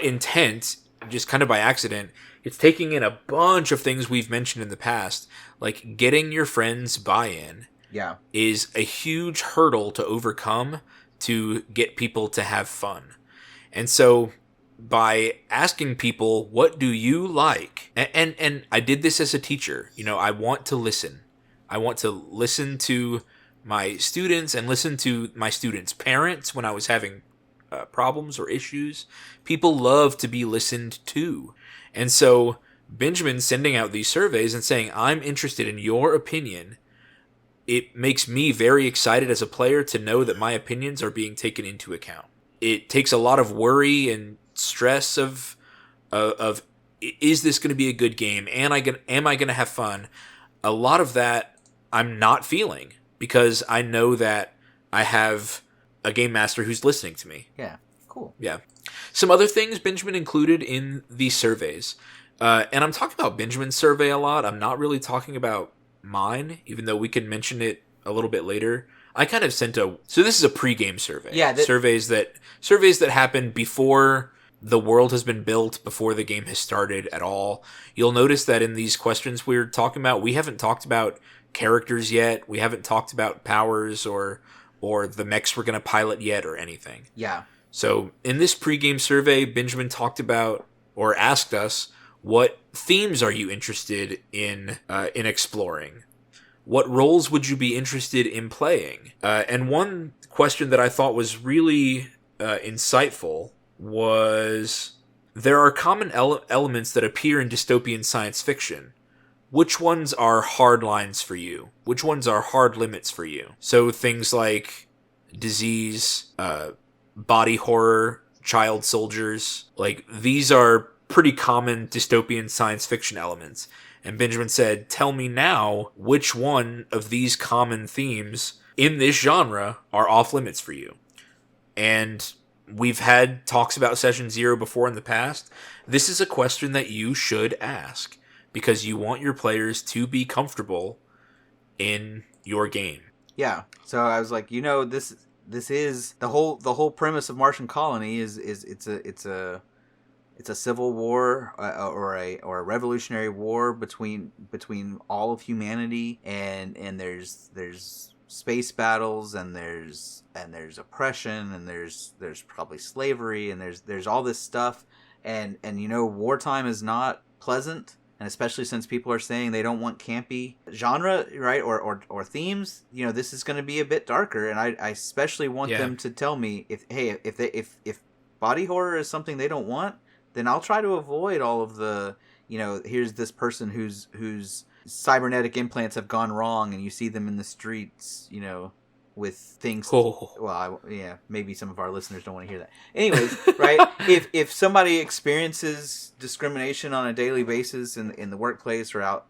intent, just kind of by accident. It's taking in a bunch of things we've mentioned in the past, like getting your friends' buy-in. Yeah. Is a huge hurdle to overcome to get people to have fun. And so by asking people, what do you like? And I did this as a teacher. I want to listen. I want to listen to my students and listen to my students' parents when I was having problems or issues. People love to be listened to. And so Benjamin sending out these surveys and saying, I'm interested in your opinion. It makes me very excited as a player to know that my opinions are being taken into account. It takes a lot of worry and stress of is this going to be a good game? Am I going to have fun? A lot of that I'm not feeling because I know that I have a game master who's listening to me. Yeah. Cool. Yeah. Some other things Benjamin included in these surveys. And I'm talking about Benjamin's survey a lot. I'm not really talking about mine, even though we can mention it a little bit later. I kind of sent so this is a pregame survey. Yeah. Surveys that happen before the world has been built, before the game has started at all. You'll notice that in these questions we're talking about, we haven't talked about characters yet. We haven't talked about powers or the mechs we're going to pilot yet or anything. Yeah. So in this pregame survey, Benjamin talked about or asked us, what themes are you interested in exploring? What roles would you be interested in playing? And one question that I thought was really insightful was, there are common elements that appear in dystopian science fiction. Which ones are hard lines for you? Which ones are hard limits for you? So things like disease, body horror, child soldiers, like these are pretty common dystopian science fiction elements. And Benjamin said, tell me now which one of these common themes in this genre are off limits for you. And we've had talks about Session Zero before in the past. This is a question that you should ask because you want your players to be comfortable in your game. Yeah. So I was like, this is the whole premise of Martian Colony is it's a civil war or a revolutionary war between all of humanity, and there's space battles, and there's oppression, and there's probably slavery, and there's all this stuff, and wartime is not pleasant. And especially since people are saying they don't want campy genre, right, or themes, this is going to be a bit darker. And I especially want them to tell me if body horror is something they don't want, then I'll try to avoid all of the, here's this person whose cybernetic implants have gone wrong, and you see them in the streets, with things. Well, maybe some of our listeners don't want to hear that. Anyways, right? if somebody experiences discrimination on a daily basis in the workplace or out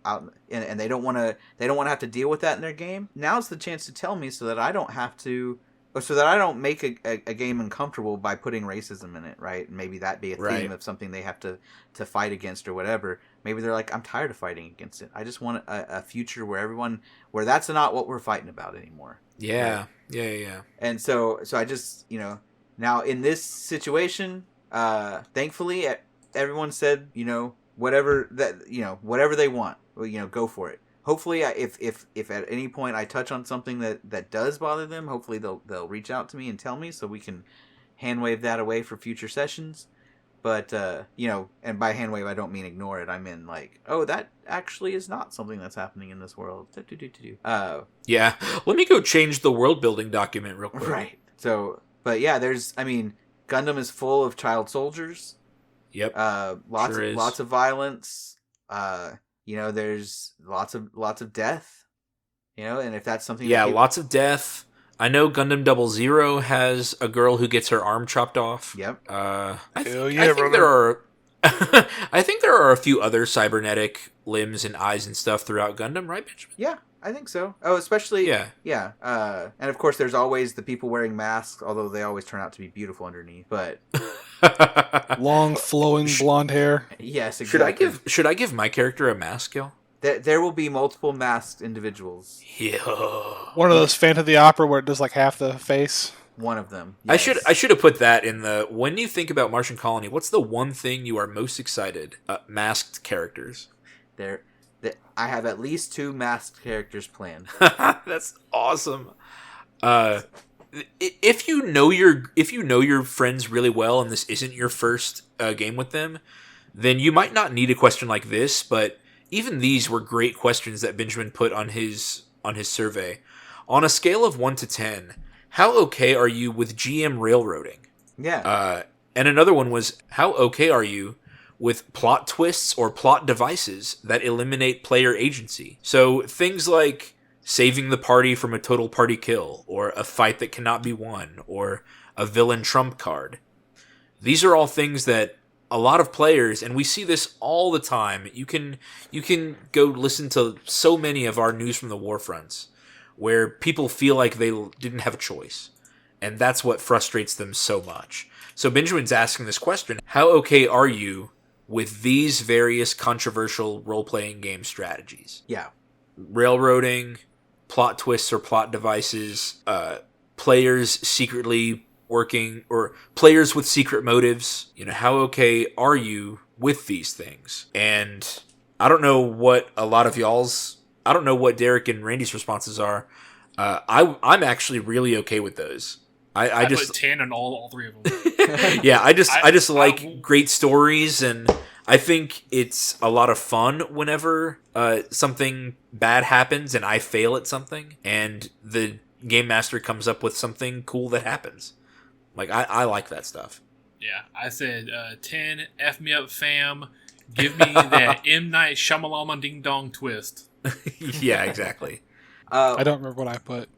and they don't want to have to deal with that in their game, now's the chance to tell me so that I don't have to, or so that I don't make a game uncomfortable by putting racism in it, right? Maybe that be a theme of something they have to fight against or whatever. Maybe they're like, I'm tired of fighting against it. I just want a future where that's not what we're fighting about anymore. Yeah. Right? Yeah. And so I just, now in this situation, thankfully everyone said, whatever they want, go for it. Hopefully if at any point I touch on something that does bother them, hopefully they'll reach out to me and tell me so we can hand wave that away for future sessions. But, and by hand wave, I don't mean ignore it. I mean, like, oh, that actually is not something that's happening in this world. Yeah. Let me go change the world building document real quick. Right. So, but yeah, Gundam is full of child soldiers. Yep. Lots of violence. There's lots of death. And if that's something. Yeah, lots of death. I know Gundam 00 has a girl who gets her arm chopped off. Yep. I think there are. I think there are a few other cybernetic limbs and eyes and stuff throughout Gundam, right, Benjamin? Yeah, I think so. Oh, especially. Yeah. And of course, there's always the people wearing masks, although they always turn out to be beautiful underneath. But long flowing blonde hair. Yes, exactly. Should I give my character a mask, y'all? There will be multiple masked individuals. Yeah. One of those Phantom of the Opera where it does like half the face. One of them. Yes. I should have put that in the. When you think about Martian Colony, what's the one thing you are most excited? Masked characters. I have at least 2 masked characters planned. That's awesome. If you know your friends really well, and this isn't your first game with them, then you might not need a question like this. But even these were great questions that Benjamin put on his survey. On a scale of 1 to 10, how okay are you with GM railroading? Yeah. And another one was, how okay are you with plot twists or plot devices that eliminate player agency? So things like saving the party from a total party kill, or a fight that cannot be won, or a villain trump card. These are all things that a lot of players, and we see this all the time. You can go listen to so many of our News from the Warfronts where people feel like they didn't have a choice, and that's what frustrates them so much. So Benjamin's asking this question: how okay are you with these various controversial role-playing game strategies? Yeah. Railroading, plot twists or plot devices, players secretly working, or players with secret motives. How okay are you with these things? And I don't know what I don't know what Derek and Randy's responses are. I'm actually really okay with those. I just put 10 on all 3 of them. Yeah, I just like great stories, and I think it's a lot of fun whenever something bad happens and I fail at something, and the game master comes up with something cool that happens. Like, I like that stuff. Yeah, I said 10, F me up fam, give me that M. Night Shyamalan Ding Dong twist. Yeah, like, I don't remember what I put.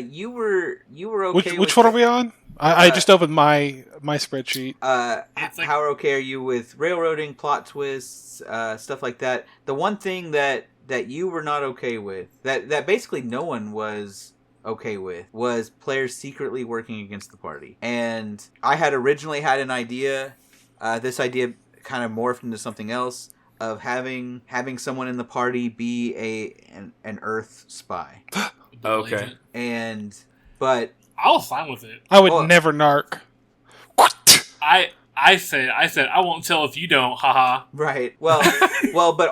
You were okay. Which one are we on? I just opened my spreadsheet. How okay are you with railroading, plot twists, stuff like that? The one thing that you were not okay with, that basically no one was okay with, was players secretly working against the party. And I had originally had an idea. This idea kind of morphed into something else, of having someone in the party be an Earth spy. Okay. But I was fine with it. I would never narc. What? I said I won't tell if you don't. Haha. Right. Well, but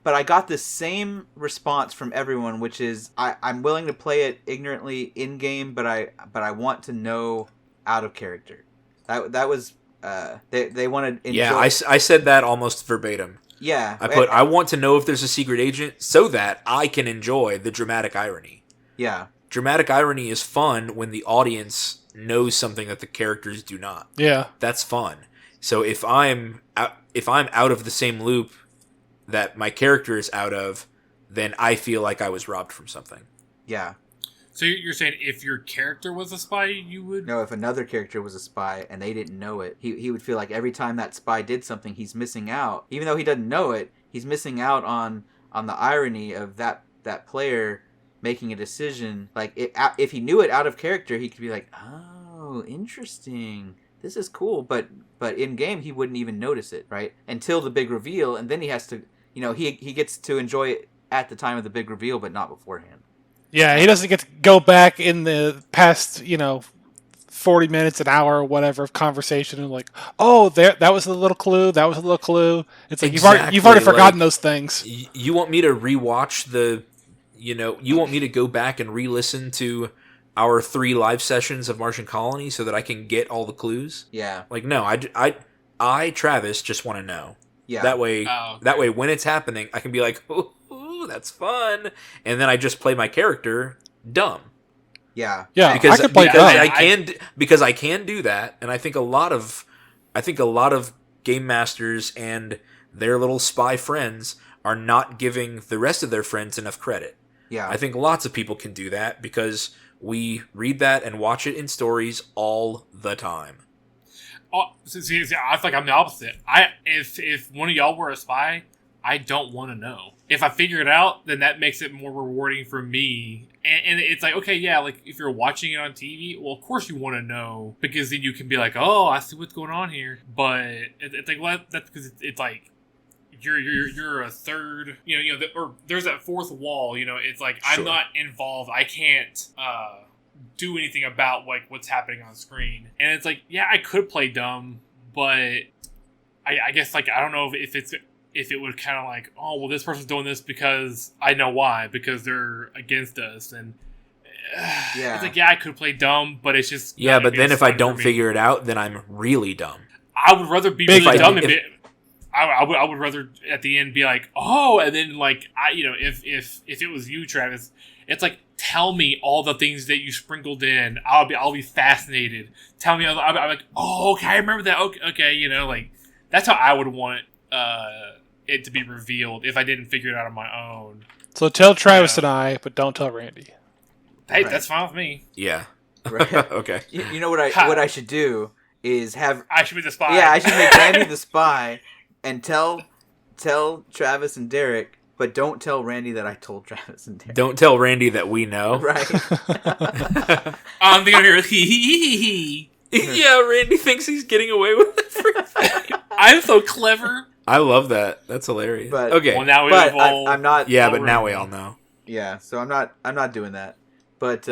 I got the same response from everyone, which is I'm willing to play it ignorantly in game, but I want to know out of character. That was they wanted to enjoy. Yeah, I said that almost verbatim. Yeah. I want to know if there's a secret agent so that I can enjoy the dramatic irony. Yeah. Dramatic irony is fun when the audience knows something that the characters do not. Yeah. That's fun. So if I'm out of the same loop that my character is out of, then I feel like I was robbed from something. Yeah. So you're saying if your character was a spy, you would? No, if another character was a spy and they didn't know it, he would feel like every time that spy did something, he's missing out. Even though he doesn't know it, he's missing out on the irony of that player making a decision. Like, if he knew it out of character, he could be like, oh, interesting. This is cool. But in game, he wouldn't even notice it, right? Until the big reveal, and then he has to, he gets to enjoy it at the time of the big reveal, but not beforehand. Yeah, he doesn't get to go back in the past, 40 minutes, an hour, whatever of conversation and like, oh, that was a little clue, that was a little clue. It's like Exactly. you've already forgotten those things. You want me to rewatch you want me to go back and re-listen to our 3 live sessions of Martian Colony so that I can get all the clues? Yeah. Like, no, I Travis, just want to know. Yeah. That way, when it's happening, I can be like, ooh, that's fun. And then I just play my character dumb. Yeah. Yeah, Because I could play because dumb. I can do that, and I think a lot of game masters and their little spy friends are not giving the rest of their friends enough credit. Yeah. I think lots of people can do that because we read that and watch it in stories all the time. Oh, see, I feel like I'm the opposite. If one of y'all were a spy, I don't want to know. If I figure it out, then that makes it more rewarding for me. And it's like, okay, yeah, like if you're watching it on TV, well, of course you want to know because then you can be like, oh, I see what's going on here. But it's like, well, that's because it's like you're a third, or there's that fourth wall. It's like Sure. I'm not involved. I can't do anything about like what's happening on screen. And it's like, yeah, I could play dumb, but I guess like I don't know if it would kind of like, oh, well, this person's doing this because I know why, because they're against us. And Yeah. it's like, yeah, I could play dumb, but it's just... Yeah, but then if I don't figure it out, then I'm really dumb. I would rather be Big really dumb. dumb. I would rather at the end be like, oh, and then like, if it was you, Travis, it's like, tell me all the things that you sprinkled in. I'll be fascinated. Tell me, I'm like, oh, okay, I remember that. Okay, like, that's how I would want it to be revealed if I didn't figure it out on my own. So tell Travis and I, but don't tell Randy. Hey, Right. that's fine with me. Yeah. Right. Okay. You know what I should do is have... I should be the spy. Yeah, I should make Randy the spy and tell Travis and Derek, but don't tell Randy that I told Travis and Derek. Don't tell Randy that we know. Right. I'm thinking here, he. Yeah, Randy thinks he's getting away with it. I'm so clever. I love that. That's hilarious. But- okay. Well, now we But evolve. I'm not... Yeah, but now we all know. Yeah, so I'm not doing that. But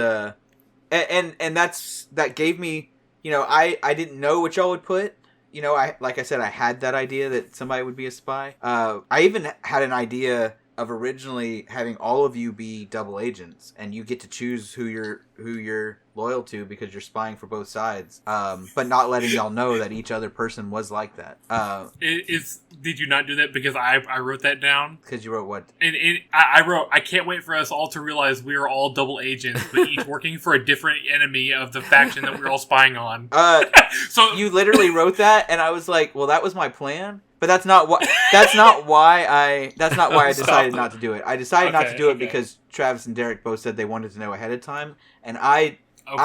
and that gave me, I didn't know what y'all would put. Like I said, I had that idea that somebody would be a spy. I even had an idea of originally having all of you be double agents, and you get to choose who you're loyal to because you're spying for both sides. But not letting y'all know that each other person was like that. Did you not do that because I wrote that down? Because you wrote what? And I wrote, I can't wait for us all to realize we are all double agents, but each working for a different enemy of the faction that we're all spying on. So You literally wrote that, and I was like, well, that was my plan. But that's not why I decided not to do it. I decided not to do it because Travis and Derek both said they wanted to know ahead of time, and I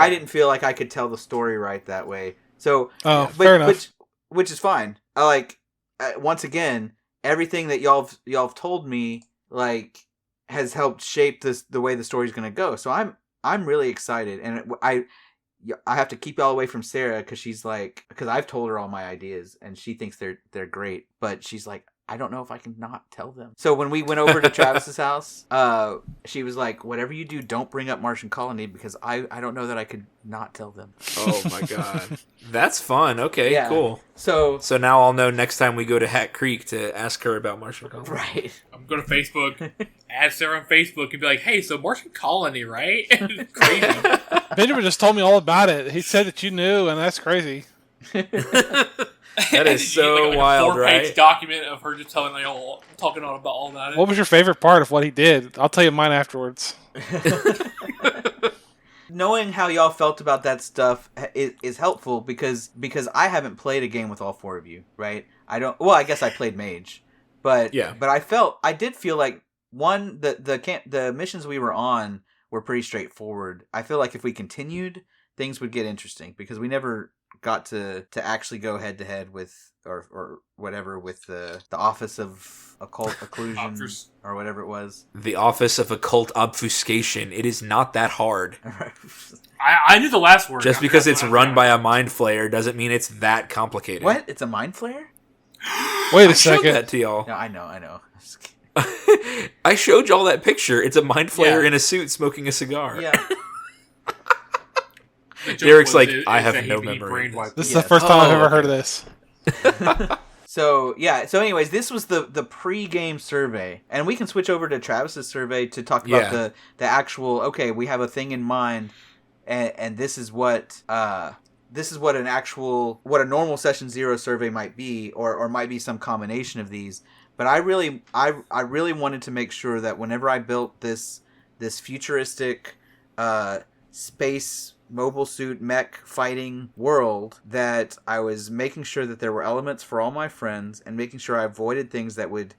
didn't feel like I could tell the story right that way. So, fair enough. Which is fine. I once again, everything that y'all have told me has helped shape the way the story's going to go. So I'm really excited, and I have to keep y'all away from Sarah because she's like, because I've told her all my ideas and she thinks they're great, but she's like, I don't know if I can not tell them. So when we went over to Travis's house, she was like, whatever you do, don't bring up Martian Colony because I don't know that I could not tell them. Oh my god. That's fun. Okay, Yeah. cool. So now I'll know next time we go to Hat Creek to ask her about Martian Colony. right. I'm going to Facebook, add Sarah on Facebook, and be like, hey, so Martian Colony, right? Crazy. Benjamin just told me all about it. He said that you knew, and that's crazy. That is so wild, a 4-page right? document of her just telling talking all about it. What was your favorite part of what he did? I'll tell you mine afterwards. Knowing how y'all felt about that stuff is helpful because I haven't played a game with all 4 of you, right? I guess I played Mage, but Yeah. But I did feel like the missions we were on were pretty straightforward. I feel like if we continued, things would get interesting because we never got to actually go head to head with or whatever with the Office of Occult Occlusion or whatever it was. The Office of Occult Obfuscation. It is not that hard. I knew the last word. Just because it's run by a mind flayer doesn't mean it's that complicated. What? It's a mind flayer? Wait a I showed second. that to y'all. No, I know. I showed y'all that picture. It's a mind flayer Yeah. in a suit smoking a cigar. Yeah. The joke Derek's was like, I have that no he'd be memory. brainwiped. This is Yes. the first time I've Oh, ever heard okay. of this. So anyways, this was the pre-game survey, and we can switch over to Travis's survey to talk about Yeah. the actual. Okay, we have a thing in mind, and this is what a normal session 0 survey might be, or might be some combination of these. But I really wanted to make sure that whenever I built this futuristic space mobile suit mech fighting world, that I was making sure that there were elements for all my friends and making sure I avoided things that would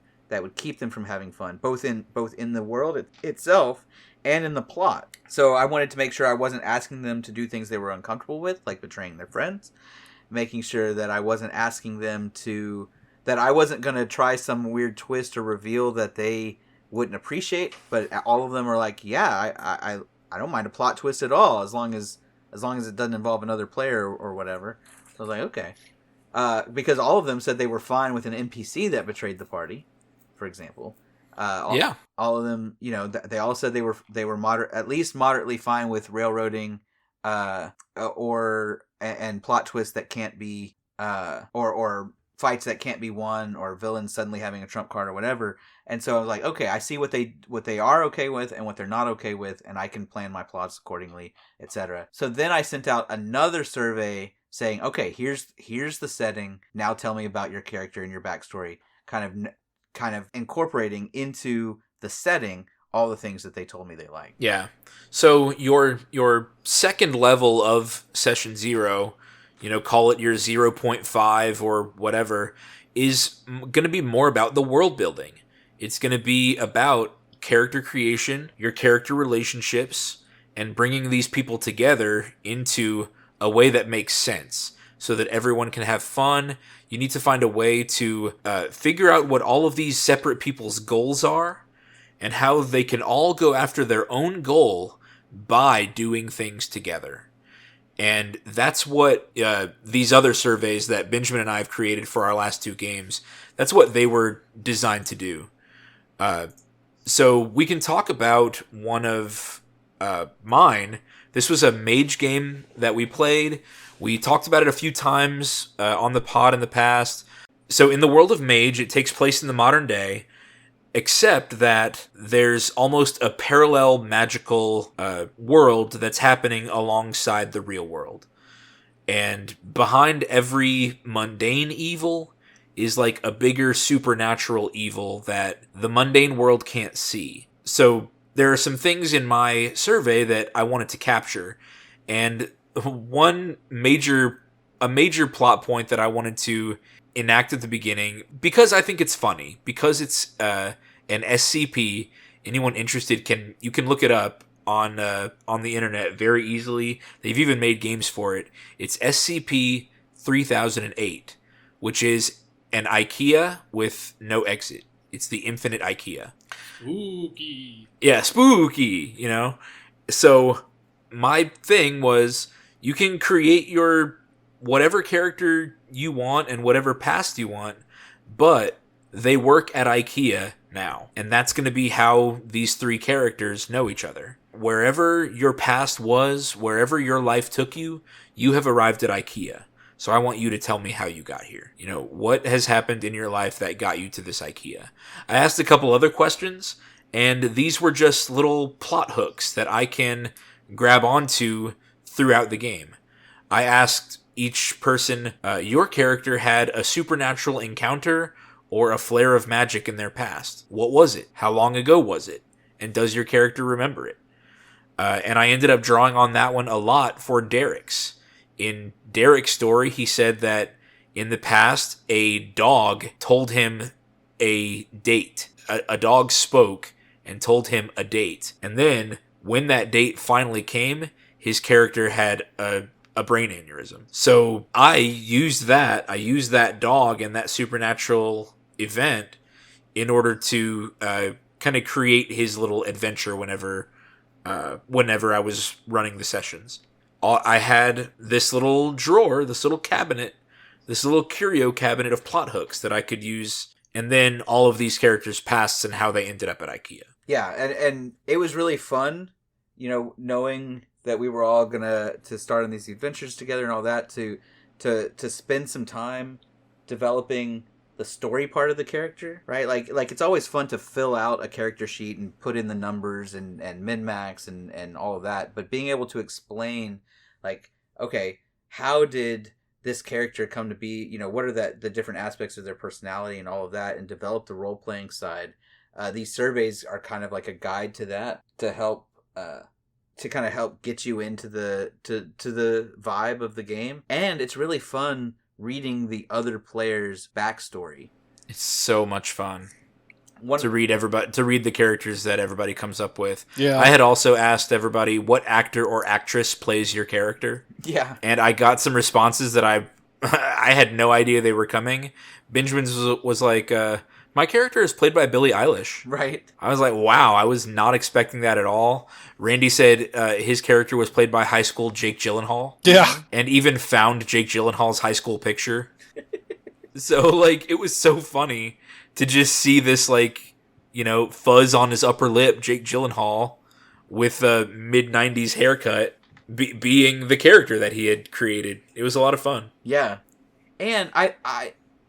keep them from having fun, both in the world itself and in the plot. So I wanted to make sure I wasn't asking them to do things they were uncomfortable with, like betraying their friends, making sure that I wasn't asking them that I wasn't going to try some weird twist or reveal that they wouldn't appreciate, but all of them are like, yeah, I don't mind a plot twist at all, as long as it doesn't involve another player or whatever. So I was like, okay. Because all of them said they were fine with an NPC that betrayed the party, for example. Yeah. All of them, they all said they were at least moderately fine with railroading, and plot twists that can't be, or fights that can't be won, or villains suddenly having a trump card or whatever. And so I was like, okay, I see what they are okay with and what they're not okay with, and I can plan my plots accordingly, etc. So then I sent out another survey saying, okay, here's the setting. Now tell me about your character and your backstory, kind of incorporating into the setting all the things that they told me they liked. Yeah. So your second level of session 0, call it your 0.5 or whatever, is going to be more about the world building. It's going to be about character creation, your character relationships, and bringing these people together into a way that makes sense so that everyone can have fun. You need to find a way to figure out what all of these separate people's goals are and how they can all go after their own goal by doing things together. And that's what these other surveys that Benjamin and I have created for our last 2 games, that's what they were designed to do. So we can talk about one of mine. This was a mage game that we played. We talked about it a few times on the pod in the past. So in the world of Mage, it takes place in the modern day, except that there's almost a parallel magical world that's happening alongside the real world. And behind every mundane evil is like a bigger supernatural evil that the mundane world can't see. So there are some things in my survey that I wanted to capture, and a major plot point that I wanted to enact at the beginning, because I think it's funny, because it's an SCP. Anyone interested you can look it up on the internet very easily. They've even made games for it. It's SCP 3008, which is an IKEA with no exit. It's the infinite IKEA. Spooky. Yeah, spooky, So my thing was, you can create your whatever character you want and whatever past you want, but they work at IKEA now. And that's going to be how these three characters know each other. Wherever your past was, wherever your life took you, you have arrived at IKEA. So I want you to tell me how you got here. You know, what has happened in your life that got you to this IKEA? I asked a couple other questions, and these were just little plot hooks that I can grab onto throughout the game. I asked each person, your character had a supernatural encounter or a flare of magic in their past. What was it? How long ago was it? And does your character remember it? And I ended up drawing on that one a lot for Derek's. In Derek's story, he said that in the past, a dog told him a date. A dog spoke and told him a date. And then, when that date finally came, his character had a brain aneurysm. So I used that. I used that dog and that supernatural event in order to kind of create his little adventure whenever I was running the sessions. I had this little drawer, this little cabinet, this little curio cabinet of plot hooks that I could use, and then all of these characters' pasts and how they ended up at IKEA. Yeah, and it was really fun, you know, knowing that we were all gonna to start on these adventures together and all that, to spend some time developing the story part of the character, right? Like it's always fun to fill out a character sheet and put in the numbers and min-max and all of that, but being able to explain, like, okay, how did this character come to be, you know, what are the different aspects of their personality and all of that, and develop the role-playing side. These surveys are kind of like a guide to that, to help to kind of help get you into the to the vibe of the game. And it's really fun reading the other players' backstory. It's so much fun to read the characters that everybody comes up with. Yeah. I had also asked everybody what actor or actress plays your character. Yeah. And I got some responses that I had no idea they were coming. Benjamin's was like, my character is played by Billie Eilish. Right. I was like, wow, I was not expecting that at all. Randy said his character was played by high school Jake Gyllenhaal. Yeah. And even found Jake Gyllenhaal's high school picture. So, like, it was so funny to just see this, like, you know, fuzz on his upper lip, Jake Gyllenhaal, with a mid-90s haircut, being the character that he had created. It was a lot of fun. Yeah. And I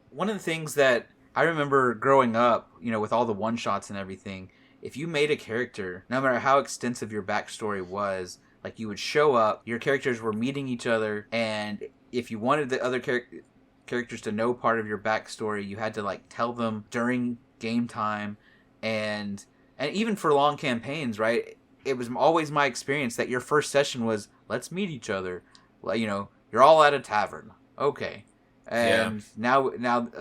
one of the things that I remember growing up, you know, with all the one-shots and everything, if you made a character, no matter how extensive your backstory was, like, you would show up, your characters were meeting each other, and if you wanted the other characters to know part of your backstory, you had to, like, tell them during game time, and even for long campaigns, right? It was always my experience that your first session was, let's meet each other. Well, you know, you're all at a tavern. Okay. And now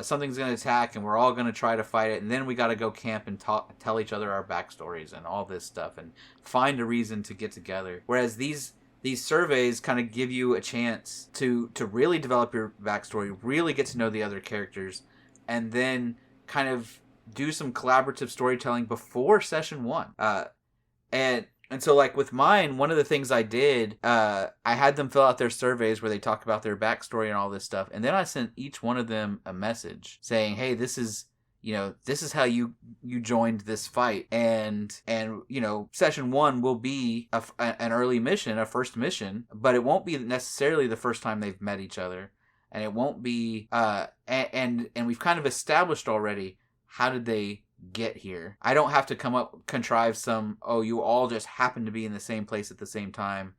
something's going to attack, and we're all going to try to fight it, and then we got to go camp and tell each other our backstories and all this stuff, and find a reason to get together. Whereas these surveys kind of give you a chance to really develop your backstory, really get to know the other characters, and then kind of do some collaborative storytelling before session one. And so, like, with mine, one of the things I did, I had them fill out their surveys where they talk about their backstory and all this stuff. And then I sent each one of them a message saying, hey, this is how you joined this fight. And you know, session one will be an early mission, a first mission, but it won't be necessarily the first time they've met each other. And it won't be, and we've kind of established already, how did they get here? I don't have to contrive some, oh, you all just happen to be in the same place at the same time,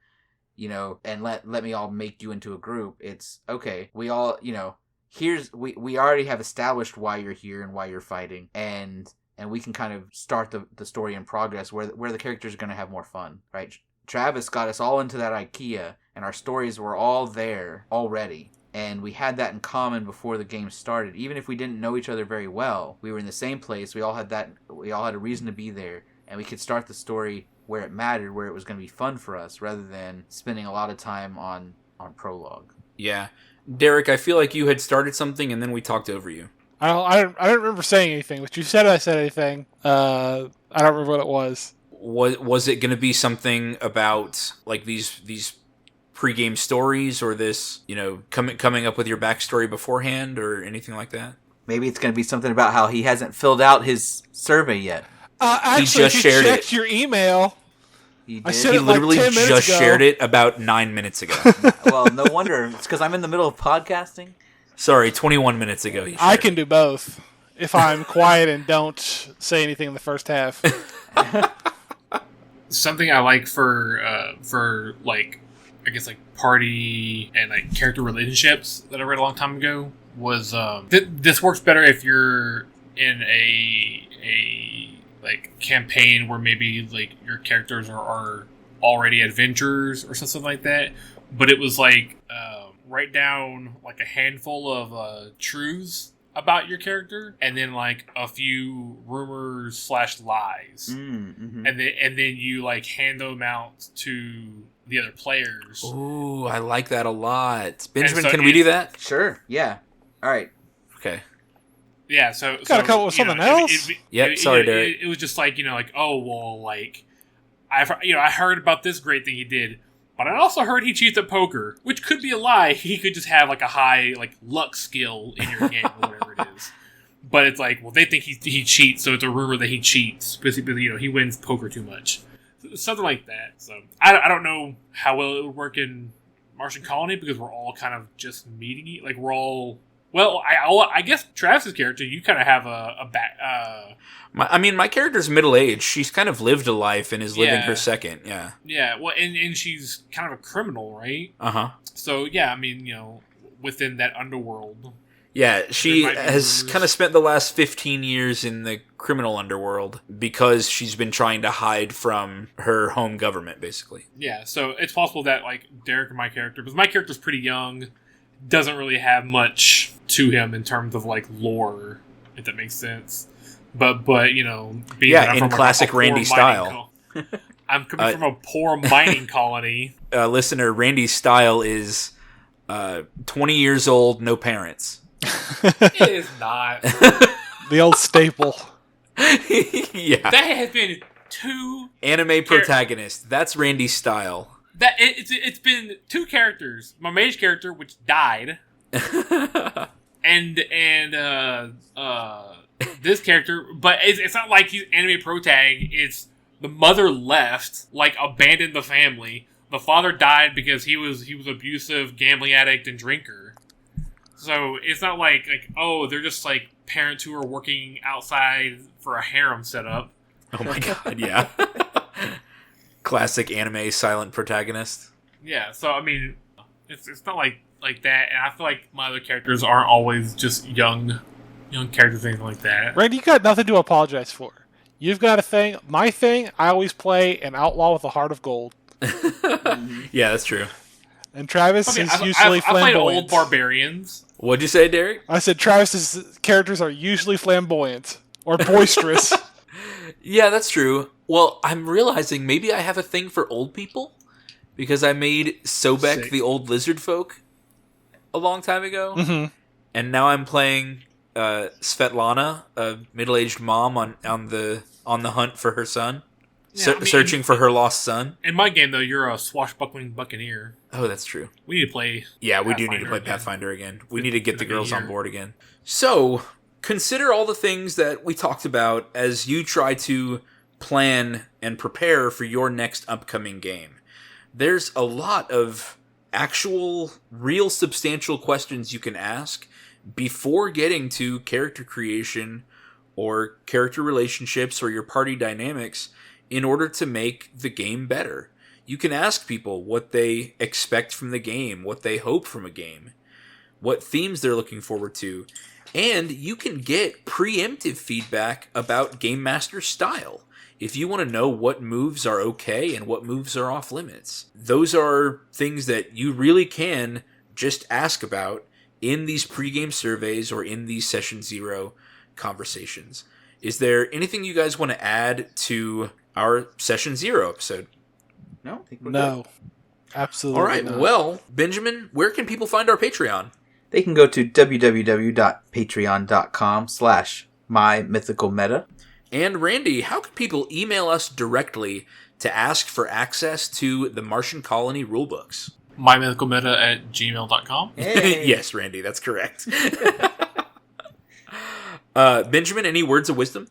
you know, and let me all make you into a group. It's okay, we all, you know, we already have established why you're here and why you're fighting, and we can kind of start the story in progress where the characters are going to have more fun, right? Travis got us all into that IKEA, and our stories were all there already. And we had that in common before the game started. Even if we didn't know each other very well, we were in the same place. We all had a reason to be there. And we could start the story where it mattered, where it was going to be fun for us, rather than spending a lot of time on prologue. Yeah. Derek, I feel like you had started something and then we talked over you. I don't remember saying anything, but you said I said anything. I don't remember what it was. Was it going to be something about, like, these pre-game stories, or this, you know, coming up with your backstory beforehand, or anything like that? Maybe it's going to be something about how he hasn't filled out his survey yet. Actually, just if you shared checked it. your email, He I did. said He it like literally 10 minutes just ago. shared it about 9 minutes ago. Well, no wonder. It's because I'm in the middle of podcasting. Sorry, 21 minutes ago. He I shared can do both if I'm quiet and don't say anything in the first half. Something I like for like, I guess, like party and like character relationships that I read a long time ago was this works better if you're in a like campaign where maybe like your characters are already adventurers or something like that. But it was like write down like a handful of truths about your character, and then like a few rumors / lies, Mm-hmm. and then you like hand them out to the other players. Ooh, I like that a lot. Benjamin, so can we do that? Sure. Yeah. All right. Okay. Yeah, so Gotta come up with you know, something else? Yep, sorry, Derek. It was just like, like, oh well, like I heard about this great thing he did, but I also heard he cheats at poker, which could be a lie. He could just have like a high like luck skill in your game or whatever it is. But it's like, well, they think he cheats, so it's a rumor that he cheats because he wins poker too much, something like that. So I don't know how well it would work in Martian Colony because we're all kind of just meeting, like we're all. Well, I guess Travis's character, you kind of have a back. My character's middle-aged. She's kind of lived a life and is living Yeah. her second. Yeah. Yeah, well, and she's kind of a criminal, right? Uh-huh. So yeah, I mean, within that underworld. Yeah, she There might be has rumors. kind of spent the last 15 years in the criminal underworld because she's been trying to hide from her home government, basically. Yeah, so it's possible that like Derek or my character, because my character's pretty young, doesn't really have much to him in terms of like lore, if that makes sense. But being Yeah, that I'm in from classic a poor Randy mining style. I'm coming from a poor mining colony. Listener, Randy's style is 20 years old, no parents. It is not. The old staple. Yeah. That has been two. Anime protagonist. That's Randy's style. That it's been two characters. My mage character, which died, and this character, but it's not like he's anime protag. It's the mother left, like abandoned the family. The father died because he was abusive, gambling addict, and drinker. So it's not like oh, they're just like parents who are working outside for a harem setup. Oh my god, yeah. Classic anime silent protagonist. Yeah, so I mean, it's not like that, and I feel like my other characters aren't always just young characters, anything like that. Randy, you got nothing to apologize for. You've got a thing. My thing, I always play an outlaw with a heart of gold. Yeah, that's true. And Travis I mean, is I usually played flamboyant. old barbarians. What'd you say, Derek? I said Travis's characters are usually flamboyant or boisterous. Yeah, that's true. Well, I'm realizing maybe I have a thing for old people because I made Sobek Sick. the old lizard folk a long time ago, Mhm. and now I'm playing Svetlana, a middle-aged mom on the hunt for her son, Yeah, I mean, searching for her lost son. In my game, though, you're a swashbuckling buccaneer. Oh, that's true. We need to play. Yeah, we do need to Pathfinder play again. Pathfinder again. We need to get the Gonna be girls on here. board again. So, consider all the things that we talked about as you try to plan and prepare for your next upcoming game. There's a lot of actual, real substantial questions you can ask before getting to character creation or character relationships or your party dynamics in order to make the game better. You can ask people what they expect from the game, what they hope from a game, what themes they're looking forward to, and you can get preemptive feedback about Game Master's style. If you want to know what moves are okay and what moves are off limits, those are things that you really can just ask about in these pregame surveys or in these Session Zero conversations. Is there anything you guys want to add to our Session Zero episode? No, I think we're good. No. Absolutely All right, not. well, Benjamin, where can people find our Patreon? They can go to www.patreon.com/mymythicalmeta. And Randy, how can people email us directly to ask for access to the Martian Colony rulebooks? MyMythicalMeta@gmail.com. Hey. Yes, Randy, that's correct. Benjamin, any words of wisdom?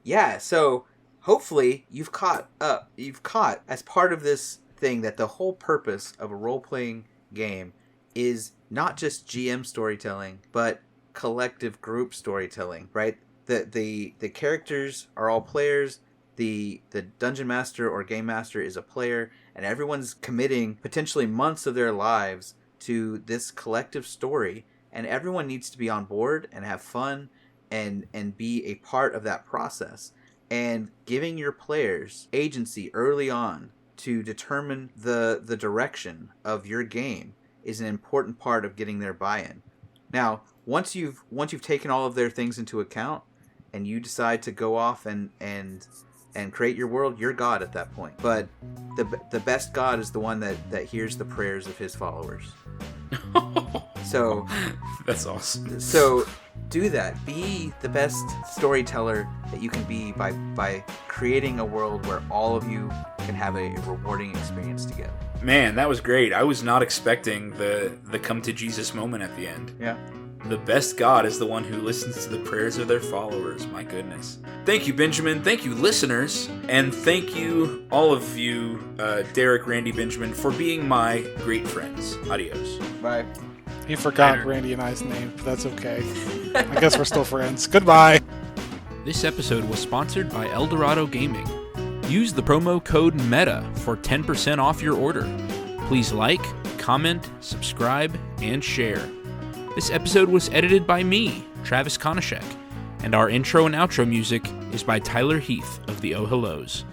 Yeah, so hopefully you've caught as part of this thing that the whole purpose of a role-playing game is not just GM storytelling, but collective group storytelling, right? The characters are all players, the dungeon master or game master is a player, and everyone's committing potentially months of their lives to this collective story, and everyone needs to be on board and have fun and be a part of that process. And giving your players agency early on to determine the direction of your game is an important part of getting their buy-in. Now, once you've taken all of their things into account and you decide to go off and create your world, you're God at that point. But the best God is the one that hears the prayers of his followers. So that's awesome. So do that. Be the best storyteller that you can be by creating a world where all of you can have a rewarding experience together. Man, that was great. I was not expecting the come to Jesus moment at the end. Yeah. The best God is the one who listens to the prayers of their followers. My goodness. Thank you, Benjamin. Thank you, listeners. And thank you, all of you, Derek, Randy, Benjamin, for being my great friends. Adios. Bye. He forgot Randy and I's name, but that's okay. I guess we're still friends. Goodbye. This episode was sponsored by Eldorado Gaming. Use the promo code META for 10% off your order. Please like, comment, subscribe, and share. This episode was edited by me, Travis Konishek, and our intro and outro music is by Tyler Heath of the Oh Hellos.